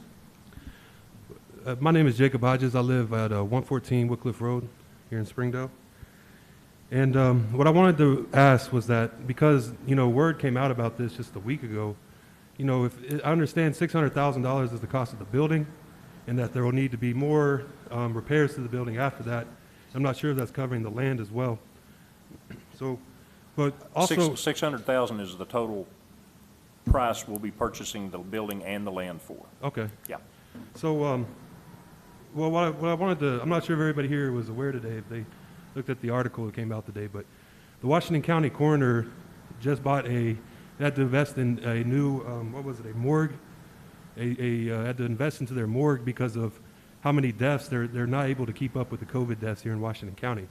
P: my name is Jacob Hodges. I live at 114 Wycliffe Road here in Springdale. And what I wanted to ask was that because, word came out about this just a week ago, if I understand $600,000 is the cost of the building and that there will need to be more repairs to the building after that. I'm not sure if that's covering the land as well. So, but also...
A: 600,000 is the total price we'll be purchasing the building and the land for.
P: Okay.
A: Yeah.
P: So, well, what I wanted to, I'm not sure if everybody here was aware today, if they looked at the article that came out today, but the Washington County coroner just bought they had to invest in a new, a morgue, had to invest into their morgue because of how many deaths, they're not able to keep up with the COVID deaths here in Washington County.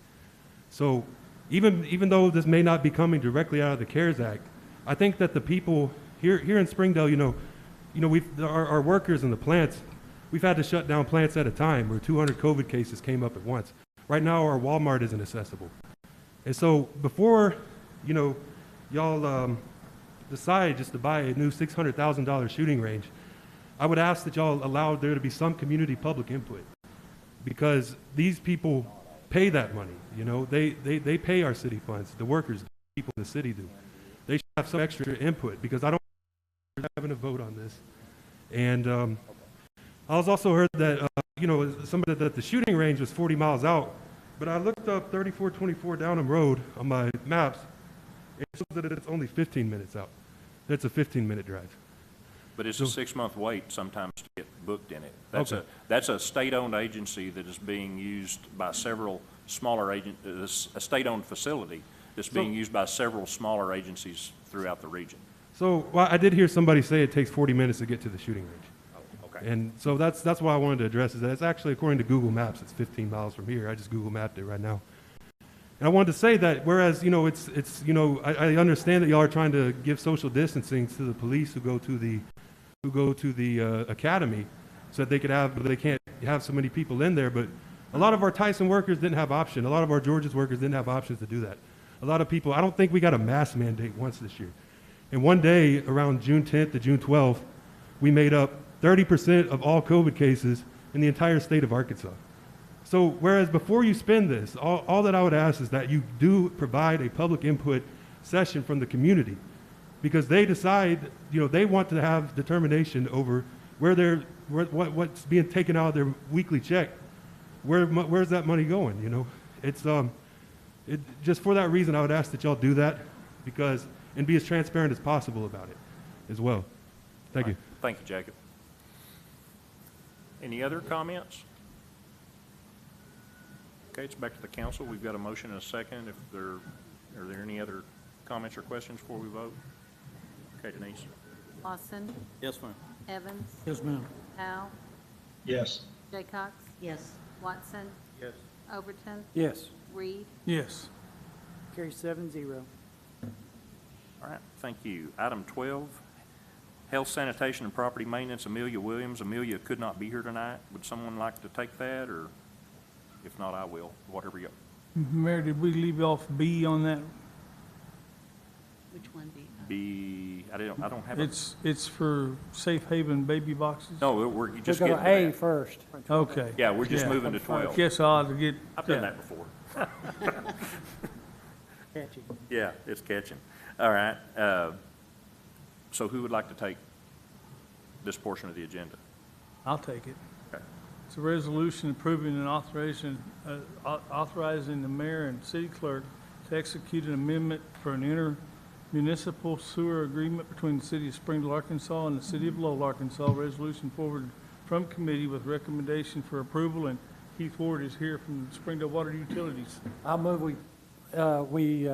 P: So even though this may not be coming directly out of the CARES Act, I think that the people here in Springdale, our workers in the plants, we've had to shut down plants at a time where 200 COVID cases came up at once. Right now, our Walmart isn't accessible. And so before, y'all decide just to buy a new $600,000 shooting range, I would ask that y'all allow there to be some community public input, because these people pay that money. They pay our city funds. The workers, the people in the city do. They should have some extra input, because I don't having a vote on this. And I was also heard that somebody that the shooting range was 40 miles out, but I looked up 3424 Downham Road on my maps, and it shows that it's only 15 minutes out. That's a 15-minute drive.
A: But it's a 6-month wait sometimes to get booked in it.
P: Okay.
A: That's a state-owned agency that is being used by several smaller a state-owned facility that's being used by several smaller agencies throughout the region.
P: So, well, I did hear somebody say it takes 40 minutes to get to the shooting range.
A: Oh, okay.
P: And so that's why I wanted to address is that it's actually, according to Google Maps, it's 15 miles from here. I just Google mapped it right now. And I wanted to say that whereas, I understand that y'all are trying to give social distancing to the police who go to the academy so that they can't have so many people in there, but a lot of our Tyson workers didn't have option. A lot of our Georges workers didn't have options to do that. A lot of people, I don't think we got a mask mandate once this year. And one day, around June 10th to June 12th, we made up 30% of all COVID cases in the entire state of Arkansas. So whereas before you spend this, all that I would ask is that you do provide a public input session from the community, because they decide, they want to have determination over what's being taken out of their weekly check. Where's that money going? It's just for that reason I would ask that y'all do that, and be as transparent as possible about it as well. Thank you.
A: Thank you, Jacob. Any other comments? Okay, it's back to the council. We've got a motion and a second. Are there any other comments or questions before we vote? Okay, Denise.
C: Lawson,
L: Yes, ma'am.
C: Evans,
I: Yes, ma'am.
C: Powell,
D: Yes.
C: Jaycox,
F: Yes.
C: Watson,
G: Yes.
C: Overton,
H: Yes.
C: Reed,
B: Yes.
K: Carry 7-0.
A: All right, thank you. Item 12, Health, Sanitation, and Property Maintenance, Amelia Williams. Amelia could not be here tonight. Would someone like to take that, or if not, I will, whatever you...
B: Mayor, did we leave off B on that?
F: Which one be?
A: I don't have a...
B: It's for safe haven baby boxes?
A: No, we're just
H: We'll
A: getting
H: go to A
A: to that.
H: first.
B: Okay.
A: Yeah, we're just moving to 12.
B: Guess I ought to get.
A: I've done that before.
K: Catchy.
A: Yeah, it's catching. All right. So who would like to take this portion of the agenda?
B: I'll take it.
A: Okay.
B: It's a resolution approving an authorizing the mayor and city clerk to execute an amendment for an intermunicipal sewer agreement between the city of Springdale, Arkansas and the city of Lowell, Arkansas. Resolution forwarded from committee with recommendation for approval, and Keith Ward is here from Springdale Water Utilities.
H: I'll move we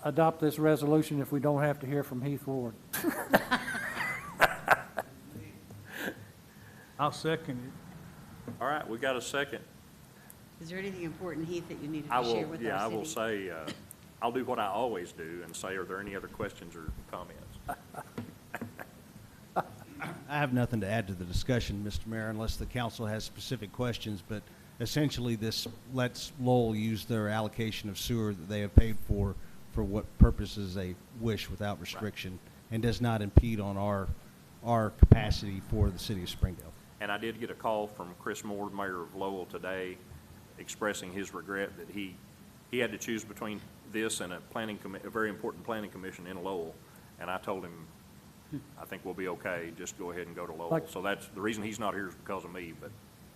H: adopt this resolution if we don't have to hear from Heath Ward.
B: I'll second it.
A: All right, we got a second.
F: Is there anything important, Heath, that you needed
A: I
F: to share
A: will,
F: with
A: yeah,
F: our
A: I
F: city?
A: will say, I'll do what I always do and say, are there any other questions or comments?
Q: I have nothing to add to the discussion, Mr. Mayor, unless the council has specific questions, but essentially this lets Lowell use their allocation of sewer that they have paid for what purposes they wish without restriction, and does not impede on our capacity for the city of Springdale.
A: And I did get a call from Chris Moore, mayor of Lowell, today, expressing his regret that he had to choose between this and a very important planning commission in Lowell. And I told him, I think we'll be okay, just go ahead and go to Lowell. So that's, the reason he's not here is because of me, but.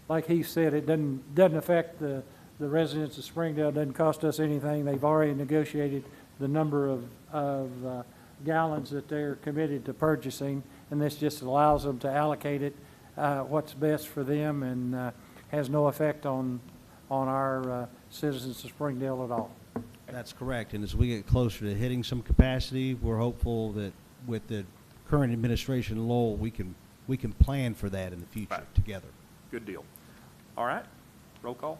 H: Like he said, it doesn't affect the residents of Springdale, doesn't cost us anything. They've already negotiated the number of gallons that they're committed to purchasing, and this just allows them to allocate it what's best for them, and has no effect on our citizens of Springdale at all.
Q: That's correct. And as we get closer to hitting some capacity, we're hopeful that with the current administration in Lowell, we can plan for that in the future together.
A: Good deal. All right, roll call.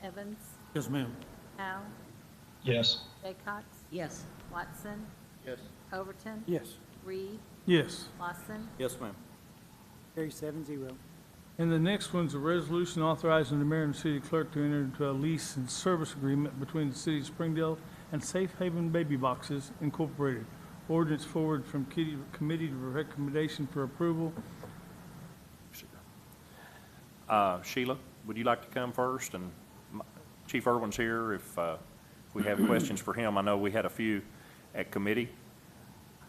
C: Evans?
I: Yes, ma'am.
C: Howe?
D: Yes.
C: Jaycox?
F: Yes.
C: Watson?
G: Yes.
C: Overton?
H: Yes.
C: Reed?
B: Yes.
C: Lawson?
L: Yes, ma'am.
K: Carried 7-0.
B: And the next one's a resolution authorizing the mayor and city clerk to enter into a lease and service agreement between the city of Springdale and Safe Haven Baby Boxes Incorporated. Ordinance forward from committee to recommendation for approval.
A: Sheila, would you like to come first? And Chief Irwin's here if we have questions for him. I know we had a few at committee.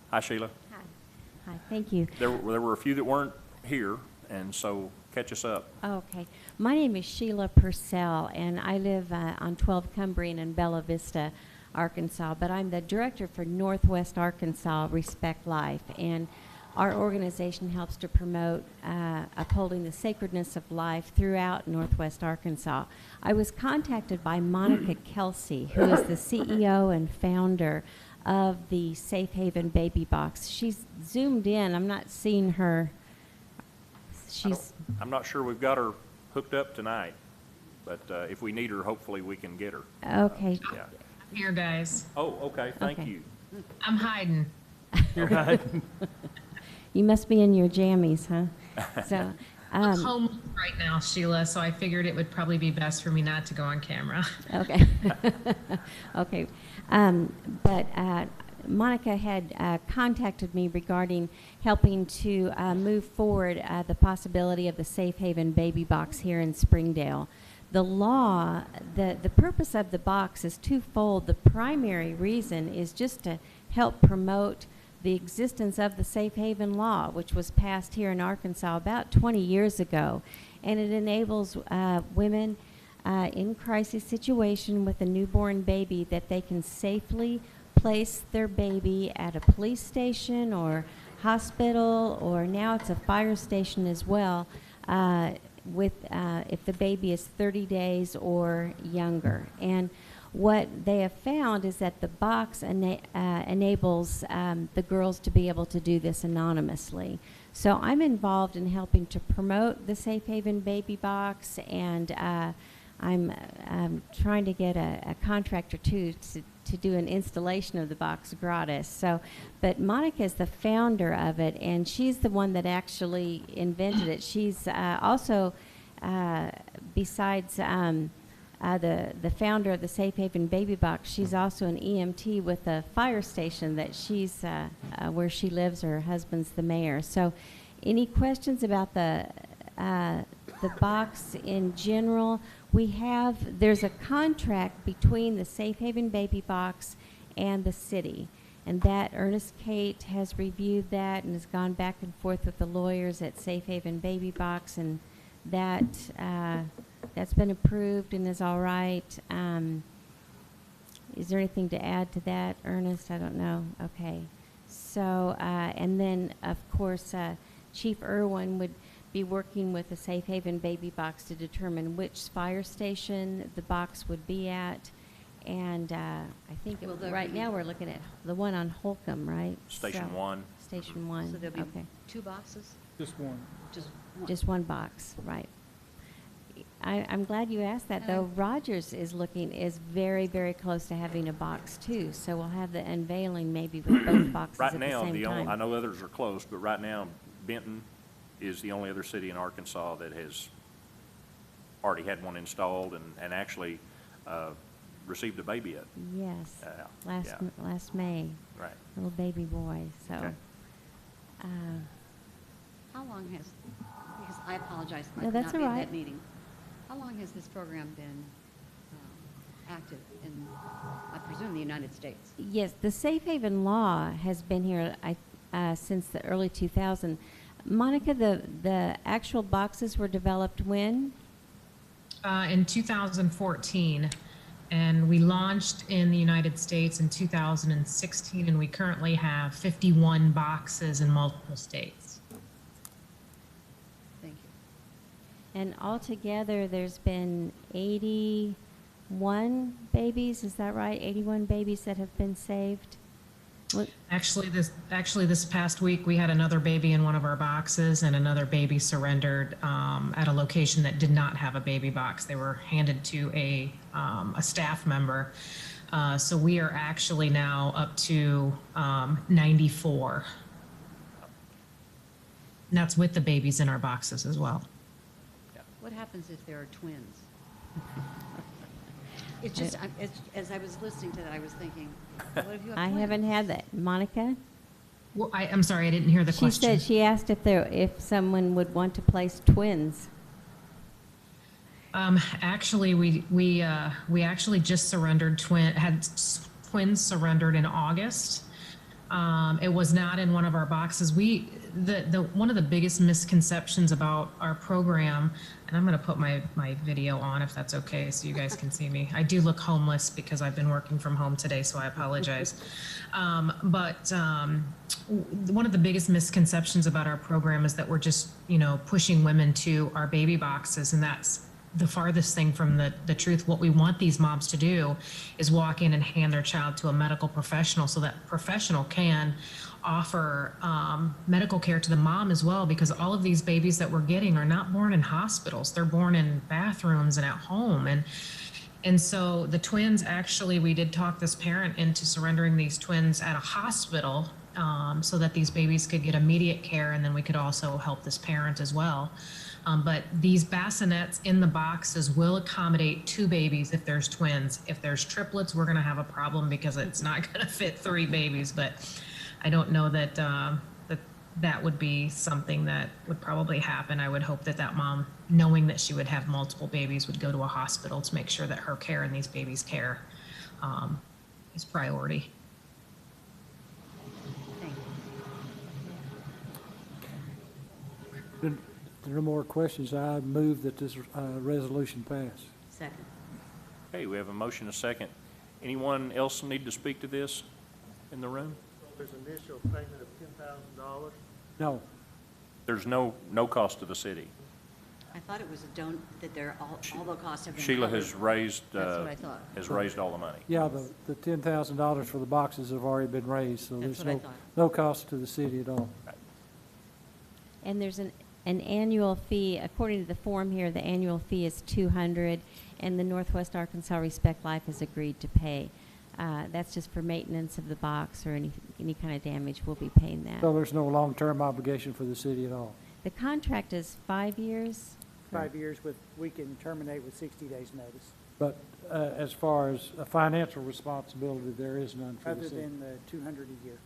A: Hi, Sheila.
R: Hi. Hi, thank you.
A: There were a few that weren't here, and so catch us up.
R: Okay. My name is Sheila Purcell, and I live on 12 Cumbrian in Bella Vista, Arkansas, but I'm the director for Northwest Arkansas Respect Life, and our organization helps to promote upholding the sacredness of life throughout Northwest Arkansas. I was contacted by Monica Kelsey, who is the CEO and founder of the Safe Haven Baby Box. She's zoomed in. I'm not seeing her.
A: I'm not sure we've got her hooked up tonight, but if we need her, hopefully we can get her.
R: Okay.
A: Yeah.
S: I'm here, guys.
A: Oh, okay. Thank
R: Okay.
A: you.
S: I'm hiding.
B: You're hiding.
R: You must be in your jammies, huh? So,
S: I'm home right now, Sheila, so I figured it would probably be best for me not to go on camera.
R: okay. Okay. But Monica had contacted me regarding helping to move forward the possibility of the Safe Haven Baby Box here in Springdale. The law, the purpose of the box is twofold. The primary reason is just to help promote the existence of the Safe Haven law, which was passed here in Arkansas about 20 years ago. And it enables women in crisis situation with a newborn baby that they can safely place their baby at a police station or hospital, or now it's a fire station as well, if the baby is 30 days or younger. And what they have found is that the box enables the girls to be able to do this anonymously. So I'm involved in helping to promote the Safe Haven Baby Box, and I'm trying to get a contractor to do an installation of the box gratis. So, but Monica is the founder of it, and she's the one that actually invented it. She's also, besides the founder of the Safe Haven Baby Box, she's also an EMT with a fire station that she's where she lives. Her husband's the mayor. So, any questions about the box in general? There's a contract between the Safe Haven Baby Box and the city, and that Ernest Kate has reviewed that and has gone back and forth with the lawyers at Safe Haven Baby Box, and that's been approved and is all right. Is there anything to add to that, Ernest? I don't know. Okay. So, and then, of course, Chief Irwin would be working with the Safe Haven Baby Box to determine which fire station the box would be at. And I think right now we're looking at the one on Holcomb, right?
A: Station 1.
R: Station 1.
F: So there'll be
R: okay.
F: 2 boxes?
B: Just one.
F: Just
R: one box, right. I'm glad you asked that, though. Rogers is very, very close to having a box, too. So we'll have the unveiling maybe with both boxes
A: Right
R: at
A: now,
R: the same time.
A: I know others are close, but right now, Benton is the only other city in Arkansas that has already had one installed and actually received a baby yet.
R: Yes, last May.
A: Right.
R: Little baby boy, so.
A: Okay.
F: How long has, because I apologize. I
R: No,
F: could
R: that's
F: not be
R: all
F: at
R: right.
F: that meeting. How long has this program been active in, I presume, the United States?
R: Yes, the safe haven law has been here since the early 2000s. Monica, the actual boxes were developed when?
S: In 2014, and we launched in the United States in 2016, and we currently have 51 boxes in multiple states.
F: Thank you.
R: And altogether, there's been 81 babies, is that right? 81 babies that have been saved?
S: Actually, this past week, we had another baby in one of our boxes, and another baby surrendered at a location that did not have a baby box. They were handed to a staff member. So we are actually now up to 94. And that's with the babies in our boxes as well.
F: What happens if there are twins? It's just, as I was listening to that, I was thinking, what if you have
R: I
F: twins?
R: haven't had that. Monica?
S: Well, I'm sorry, I didn't hear the question.
R: She said she asked if someone would want to place twins.
S: Actually, we actually just surrendered twins surrendered in August. It was not in one of our boxes. One of the biggest misconceptions about our program, and I'm going to put my video on if that's okay, so you guys can see me. I do look homeless because I've been working from home today, so I apologize. But one of the biggest misconceptions about our program is that we're just, pushing women to our baby boxes, and that's the farthest thing from the truth. What we want these moms to do is walk in and hand their child to a medical professional so that professional can offer medical care to the mom as well, because all of these babies that we're getting are not born in hospitals. They're born in bathrooms and at home. And so the twins, actually, we did talk this parent into surrendering these twins at a hospital so that these babies could get immediate care, and then we could also help this parent as well. But these bassinets in the boxes will accommodate 2 babies if there's twins. If there's triplets, we're going to have a problem because it's not going to fit 3 babies. But I don't know that that would be something that would probably happen. I would hope that mom, knowing that she would have multiple babies, would go to a hospital to make sure that her care and these babies' care is priority.
F: Thank you.
H: If there are no more questions, I move that this resolution pass.
F: Second.
A: Okay, we have a motion, a second. Anyone else need to speak to this in the room?
G: There's initial payment of $10,000.
H: No.
A: There's no cost to the city.
F: I thought it was that all the costs have been
A: Sheila
F: covered.
A: has raised,
F: That's what I thought.
A: raised all the money.
H: Yeah, the $10,000 for the boxes have already been raised, so
F: That's
H: there's
F: what I thought.
H: no cost to the city at all.
R: And there's an annual fee, according to the form here, the annual fee is $200, and the Northwest Arkansas Respect Life has agreed to pay. That's just for maintenance of the box or any kind of damage. We'll be paying that.
H: So there's no long-term obligation for the city at all.
R: The contract is 5 years.
K: 5 years we can terminate with 60 days notice,
H: But as far as a financial responsibility, there is none for the
K: other
H: city.
K: than the 200 a year.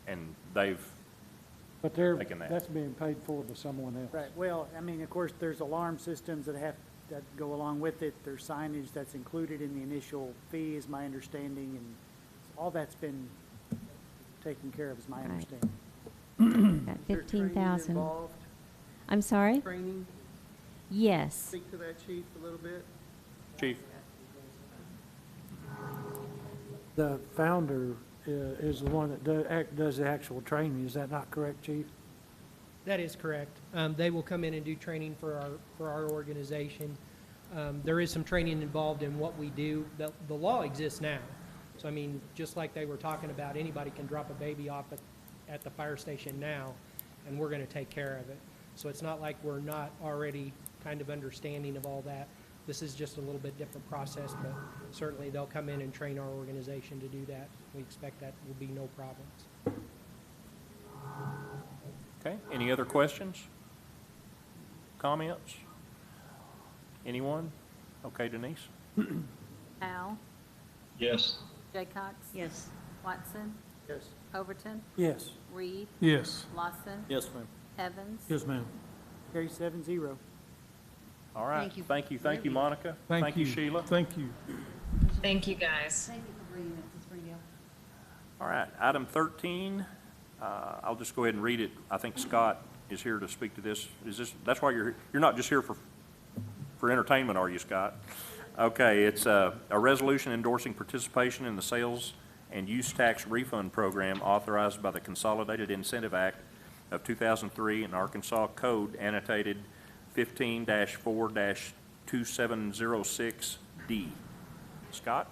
A: And they've
H: But
A: taken that.
H: that's being paid for by someone else.
K: Right, well, I mean, of course, there's alarm systems that go along with it. There's signage that's included in the initial fee, is my understanding, and all that's been taken care of, is my
R: Right.
K: understanding.
R: Got
G: Is there training
R: 15,000.
G: involved?
R: I'm sorry?
G: Training?
R: Yes.
G: Speak to that, Chief, a little bit.
A: Chief?
H: The founder is the one that does the actual training. Is that not correct, Chief?
T: That is correct. They will come in and do training for our organization. There is some training involved in what we do. The law exists now. So, I mean, just like they were talking about, anybody can drop a baby off at the fire station now, and we're going to take care of it. So it's not like we're not already kind of understanding of all that. This is just a little bit different process, but certainly they'll come in and train our organization to do that. We expect that will be no problems.
A: Okay, any other questions? Comments? Anyone? Okay, Denise?
C: Al,
D: Yes.
C: Jaycox?
F: Yes.
C: Watson?
G: Yes.
C: Overton?
H: Yes.
C: Reed?
B: Yes.
C: Lawson?
L: Yes, ma'am.
C: Evans?
B: Yes, ma'am.
K: Carries 7-0.
A: All right.
F: Thank you.
A: Thank you, Monica. Thank you, Sheila.
B: Thank you.
S: Thank you, guys.
F: Thank you for bringing it to Springdale.
A: All right, item 13, I'll just go ahead and read it. I think Scott is here to speak to this. That's why you're not just here for entertainment, are you, Scott? Okay, it's a resolution endorsing participation in the sales and use tax refund program authorized by the Consolidated Incentive Act of 2003 and Arkansas Code annotated 15-4-2706D. Scott?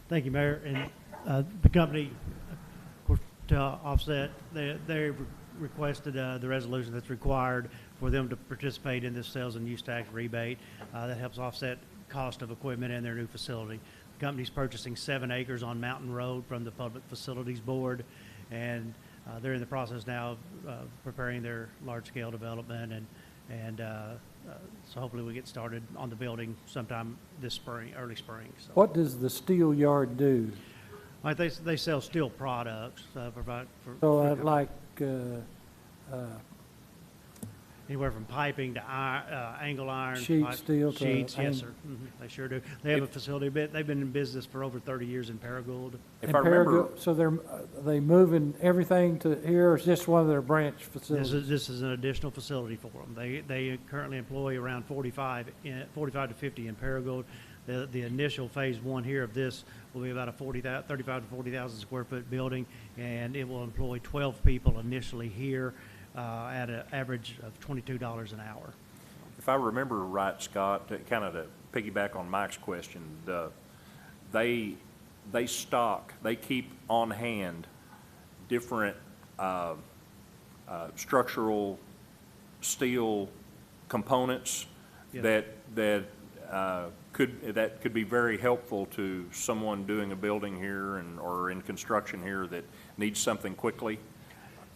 U: Thank you, Mayor. And the company, of course, to offset, they requested the resolution that's required for them to participate in this sales and use tax rebate. That helps offset cost of equipment in their new facility. The company's purchasing 7 acres on Mountain Road from the Public Facilities Board, and they're in the process now of preparing their large-scale development, and so hopefully we get started on the building sometime this spring, early spring. So.
H: What does the steel yard do?
U: Like they sell steel products, provide for.
H: So
U: for anywhere from piping to angle iron.
H: Sheet steel to
U: sheets, yes, sir. They sure do. They have a facility. They've been in business for over 30 years in Paragould.
A: If I remember,
H: so they moving everything to here, or is this one of their branch facilities?
U: This is an additional facility for them. They currently employ around 45 to 50 in Paragould. The initial phase 1 here of this will be about a 35 to 40,000 square foot building, and it will employ 12 people initially here at an average of $22 an hour.
A: if I remember right, Scott, kind of to piggyback on Mike's question, they keep on hand different structural steel components
U: Yes.
A: that could be very helpful to someone doing a building here or in construction here that needs something quickly.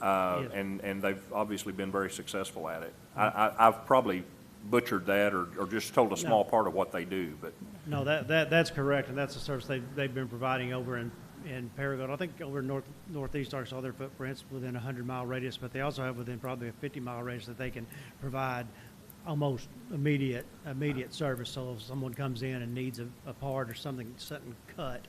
U: Yes.
A: And they've obviously been very successful at it. I've probably butchered that or just told a small part of what they do, but.
U: No, that's correct, and that's the service they've been providing over in Paragould. I think over northeast Arkansas, their footprint's within a 100-mile radius, but they also have within probably a 50-mile radius that they can provide almost immediate service. So if someone comes in and needs a part or something cut,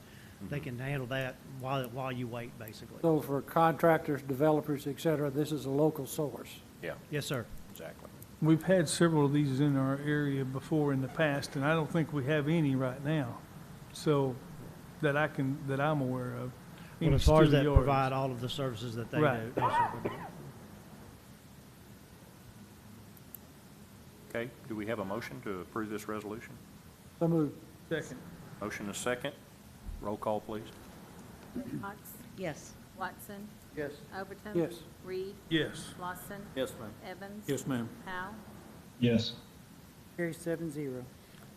U: they can handle that while you wait, basically.
H: So for contractors, developers, et cetera, this is a local source.
A: Yeah.
U: Yes, sir.
A: Exactly.
B: We've had several of these in our area before in the past, and I don't think we have any right now, so that I'm aware of.
U: Well, as far as that, provide all of the services that they
B: Right.
U: do. Yes, sir.
A: Okay, do we have a motion to approve this resolution?
H: So moved.
B: Second.
A: Motion is second. Roll call, please.
C: Cox?
F: Yes.
C: Watson?
G: Yes.
C: Overton?
H: Yes.
C: Reed?
B: Yes.
C: Lawson?
L: Yes, ma'am.
C: Evans?
I: Yes, ma'am.
C: Powell?
D: Yes.
K: Carries 7-0.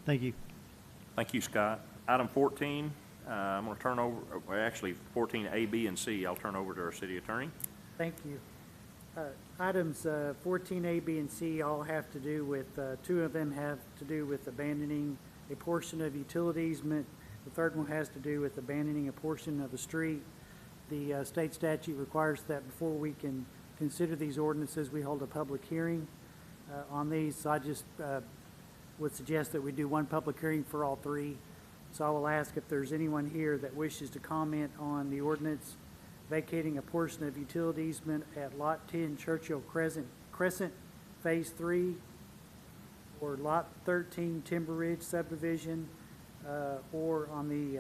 U: Thank you.
A: Thank you, Scott. Item 14, I'm going to turn over, actually 14A, B, and C, I'll turn over to our city attorney.
K: Thank you. Items 14A, B, and C all have to do with, two of them have to do with abandoning a portion of utility easement. The third one has to do with abandoning a portion of a street. The state statute requires that before we can consider these ordinances, we hold a public hearing on these. So I just would suggest that we do one public hearing for all three. So I will ask if there's anyone here that wishes to comment on the ordinance vacating a portion of utility easement at Lot 10 Churchill Crescent, Phase 3, or Lot 13 Timber Ridge subdivision, or on the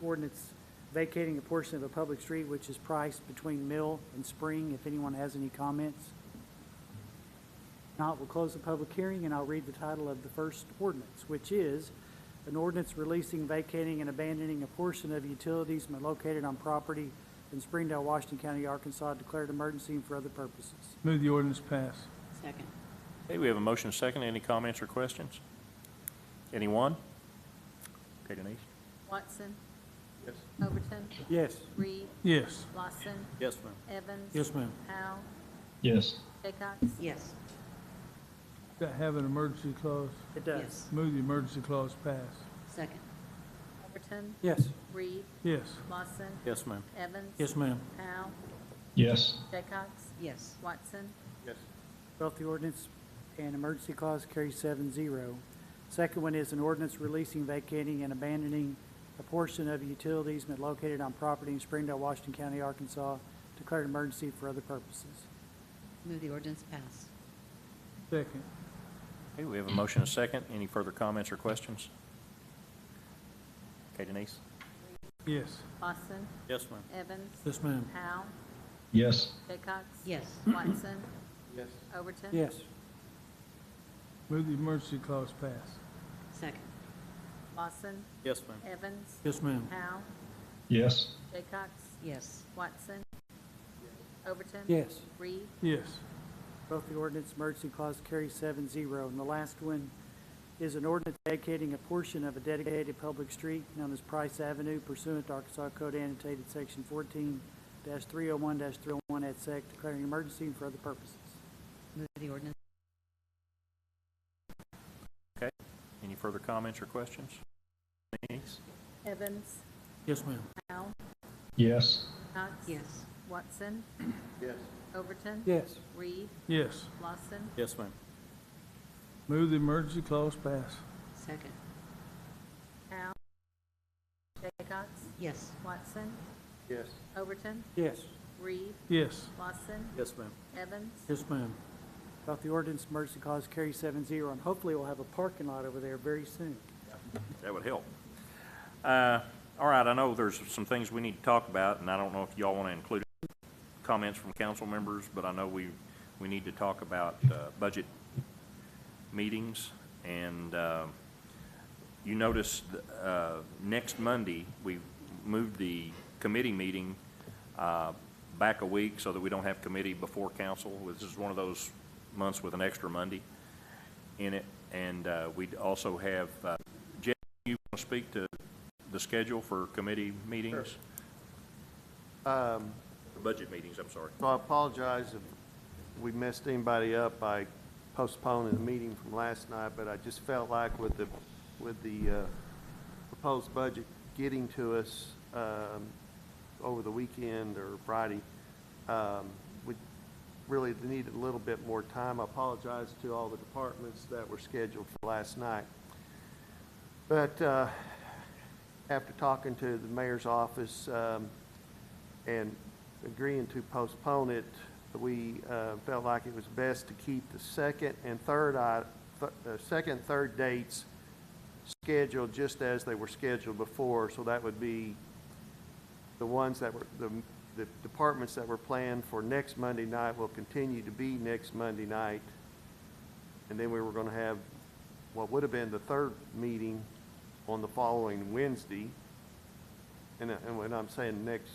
K: ordinance vacating a portion of a public street which is priced between Mill and Spring, if anyone has any comments. If not, we'll close the public hearing, and I'll read the title of the first ordinance, which is an ordinance releasing, vacating, and abandoning a portion of utilities located on property in Springdale, Washington County, Arkansas, declared emergency and for other purposes.
B: Move the ordinance pass.
F: Second.
A: Okay, we have a motion second. Any comments or questions? Anyone? Okay, Denise?
C: Watson?
A: Yes.
C: Overton?
H: Yes.
C: Reed?
B: Yes.
C: Lawson?
L: Yes, ma'am.
C: Evans?
I: Yes, ma'am.
C: Powell?
D: Yes.
C: Jaycox?
F: Yes.
B: That have an emergency clause.
K: It does.
F: Yes.
B: Move the emergency clause pass.
F: Second.
C: Overton?
H: Yes.
C: Reed?
B: Yes.
C: Lawson?
L: Yes, ma'am.
C: Evans?
I: Yes, ma'am.
C: Powell?
D: Yes.
C: Jaycox?
F: Yes.
C: Watson?
G: Yes.
K: Both the ordinance and emergency clause carry 7-0. Second one is an ordinance releasing, vacating, and abandoning a portion of a utility easement located on property in Springdale, Washington County, Arkansas, declared emergency for other purposes.
F: Move the ordinance pass.
B: Second.
A: Okay, we have a motion and a second. Any further comments or questions? Okay, Denise?
B: Yes.
C: Lawson?
L: Yes, ma'am.
C: Evans?
I: Yes, ma'am.
C: Powell?
D: Yes.
C: Jaycox?
F: Yes.
C: Watson?
G: Yes.
C: Overton?
H: Yes.
B: Move the emergency clause pass.
F: Second.
C: Lawson?
L: Yes, ma'am.
C: Evans?
I: Yes, ma'am.
C: Powell?
D: Yes.
C: Jaycox?
F: Yes.
C: Watson? Overton?
H: Yes.
C: Reed?
B: Yes.
K: Both the ordinance emergency clause carry 7-0. And the last one is an ordinance vacating a portion of a dedicated public street known as Price Avenue pursuant to Arkansas Code annotated section 14-301-301 et sec, declaring emergency and for other purposes.
F: Move the ordinance.
A: Okay. Any further comments or questions? Denise?
C: Evans?
I: Yes, ma'am.
C: Powell?
D: Yes.
C: Cox?
F: Yes.
C: Watson?
G: Yes.
C: Overton?
H: Yes.
C: Reed?
B: Yes.
C: Lawson?
L: Yes, ma'am.
B: Move the emergency clause pass.
F: Second.
C: Powell? Jaycox?
F: Yes.
C: Watson?
G: Yes.
C: Overton?
H: Yes.
C: Reed?
B: Yes.
C: Lawson?
L: Yes, ma'am.
C: Evans?
I: Yes, ma'am.
K: Both the ordinance emergency clause carry 7-0, and hopefully we'll have a parking lot over there very soon.
A: That would help. All right, I know there's some things we need to talk about, and I don't know if y'all want to include comments from council members, but I know we need to talk about budget meetings. And you notice next Monday, we moved the committee meeting back a week so that we don't have committee before council. This is one of those months with an extra Monday in it. And we also have, Jeff, you want to speak to the schedule for committee meetings?
G: Sure.
A: Budget meetings, I'm sorry.
G: So I apologize if we messed anybody up by postponing the meeting from last night, but I just felt like with the proposed budget getting to us over the weekend or Friday, we really needed a little bit more time. I apologize to all the departments that were scheduled for last night. But after talking to the mayor's office and agreeing to postpone it, we felt like it was best to keep the second and third dates scheduled just as they were scheduled before. So that would be the ones that were the departments that were planned for next Monday night will continue to be next Monday night, and then we were going to have what would have been the third meeting on the following Wednesday, and when I'm saying next,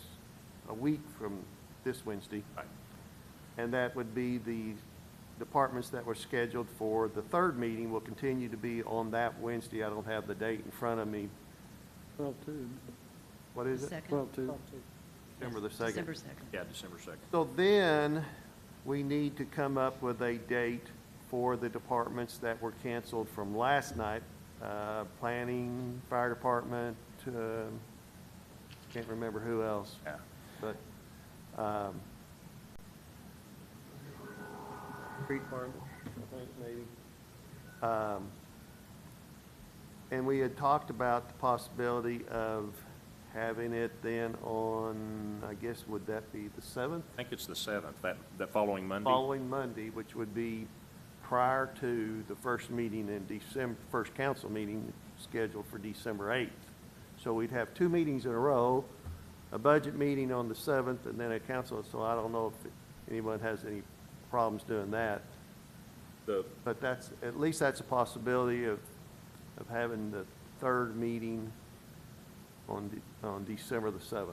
G: a week from this Wednesday.
A: Right.
G: And that would be the departments that were scheduled for the third meeting will continue to be on that Wednesday. I don't have the date in front of me.
H: 12/2.
G: What is it?
F: Second.
H: 12/2.
G: December the 2nd.
F: December 2nd.
A: Yeah, December 2nd.
G: So then, we need to come up with a date for the departments that were canceled from last night. Planning, fire department, can't remember who else.
A: Yeah.
G: But, street department, I think, maybe. And we had talked about the possibility of having it then on, I guess, would that be the 7th?
A: I think it's the 7th, that following Monday.
G: Following Monday, which would be prior to the first meeting in December, first council meeting scheduled for December 8th. So we'd have two meetings in a row, a budget meeting on the 7th, and then a council, so I don't know if anyone has any problems doing that. But that's, at least that's a possibility of having the third meeting on December the 7th.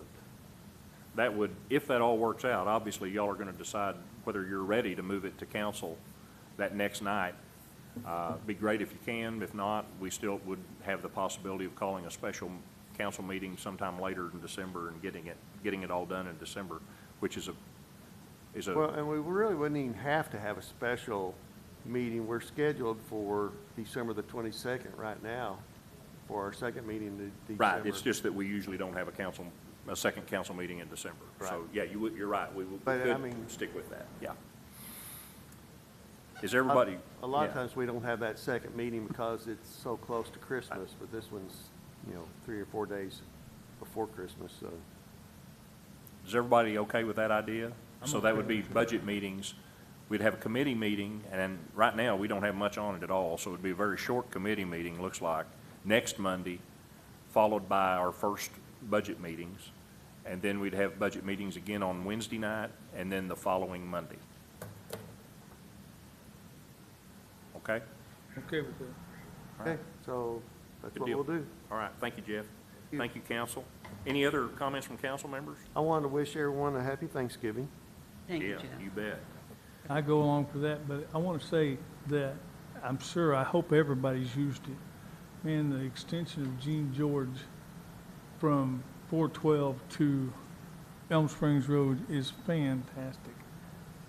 A: That would, if that all works out, obviously y'all are going to decide whether you're ready to move it to council that next night. Be great if you can. If not, we still would have the possibility of calling a special council meeting sometime later in December and getting it all done in December, which is a.
G: Well, and we really wouldn't even have to have a special meeting. We're scheduled for December the 22nd right now for our second meeting in December.
A: Right, it's just that we usually don't have a council a second council meeting in December. So,
G: Right.
A: yeah, you're right, we
G: But, I
A: could
G: mean-
A: stick with that, yeah. Is everybody?
G: A lot of
A: yeah.
G: times we don't have that second meeting because it's so close to Christmas, but this one's, 3 or 4 days before Christmas, so.
A: Is everybody okay with that idea?
B: I'm
A: So that
B: okay
A: would be
B: with that.
A: budget meetings. We'd have a committee meeting, and right now, we don't have much on it at all, so it'd be a very short committee meeting, looks like, next Monday, followed by our first budget meetings, and then we'd have budget meetings again on Wednesday night, and then the following Monday. Okay?
B: Okay with that.
G: Okay, so that's
A: Good
G: what
A: deal.
G: we'll do.
A: All right, thank you, Jeff. Thank you, council. Any other comments from council members?
G: I wanted to wish everyone a happy Thanksgiving.
F: Thank you,
A: Yeah,
F: Jeff.
A: you bet.
B: I go along for that, but I want to say that I'm sure, I hope everybody's used it. Man, the extension of Gene George from 412 to Elm Springs Road is fantastic.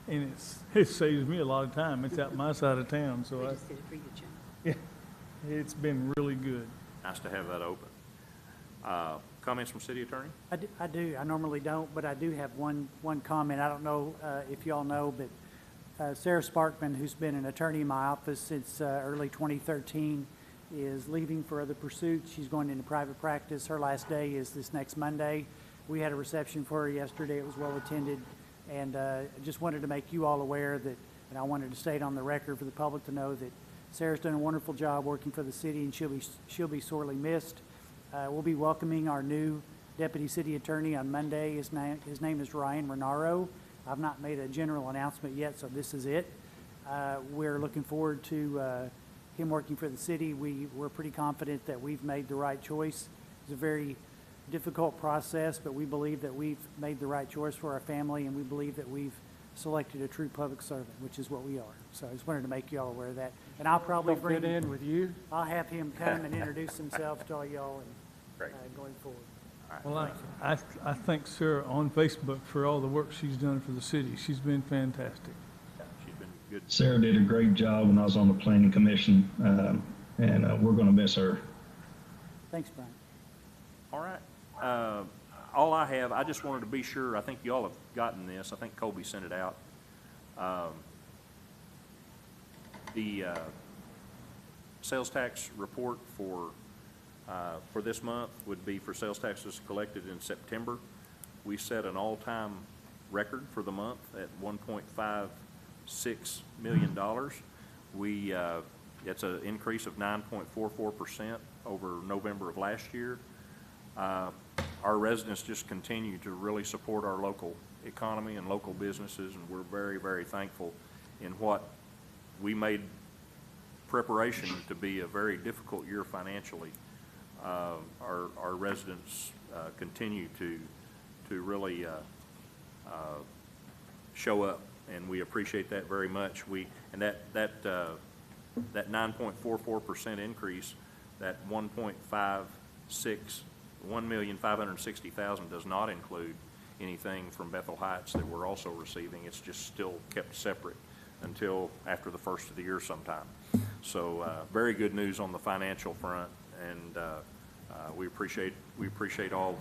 B: And it saves me a lot of time. It's out my side of town, so
F: We
B: I,
F: just did it for you, Jim.
B: yeah, it's been really good.
A: Nice to have that open. Comments from city attorney?
K: I do. I normally don't, but I do have one comment. I don't know if y'all know, but Sarah Sparkman, who's been an attorney in my office since early 2013, is leaving for other pursuits. She's going into private practice. Her last day is this next Monday. We had a reception for her yesterday. It was well attended. And I just wanted to make you all aware that, and I wanted to state on the record for the public to know that Sarah's done a wonderful job working for the city, and she'll be sorely missed. We'll be welcoming our new deputy city attorney on Monday. His name is Ryan Renaro. I've not made a general announcement yet, so this is it. We're looking forward to him working for the city. We're pretty confident that we've made the right choice. It's a very difficult process, but we believe that we've made the right choice for our family, and we believe that we've selected a true public servant, which is what we are. So I just wanted to make you all aware of that. And I'll probably
H: Don't fit in with you.
K: I'll have him come and introduce himself to all y'all and
A: Great.
K: going forward.
B: Well, I thank Sarah on Facebook for all the work she's done for the city. She's been fantastic.
A: She's been good.
D: Sarah did a great job when I was on the planning commission, and we're going to miss her.
K: Thanks, Brian.
A: All right. All I have, I just wanted to be sure, I think you all have gotten this. I think Colby sent it out. The sales tax report for this month would be for sales taxes collected in September. We set an all-time record for the month at $1.56 million. It's an increase of 9.44% over November of last year. Our residents just continue to really support our local economy and local businesses, and we're very, very thankful in what we made preparation to be a very difficult year financially. Our residents continue to really show up, and we appreciate that very much. That 9.44% increase, that 1,560,000 does not include anything from Bethel Heights that we're also receiving. It's just still kept separate until after the first of the year sometime. So very good news on the financial front, and we appreciate all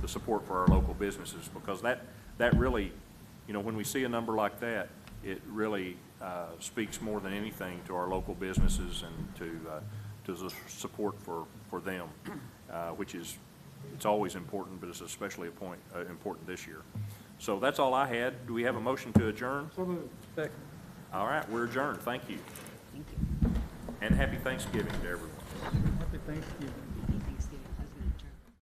A: the support for our local businesses, because that really, when we see a number like that, it really speaks more than anything to our local businesses and to the support for them, which is, it's always important, but it's especially important this year. So that's all I had. Do we have a motion to adjourn?
B: So moved. Second.
A: All right, we're adjourned. Thank you.
F: Thank you.
A: And happy Thanksgiving to everyone.
B: Happy Thanksgiving.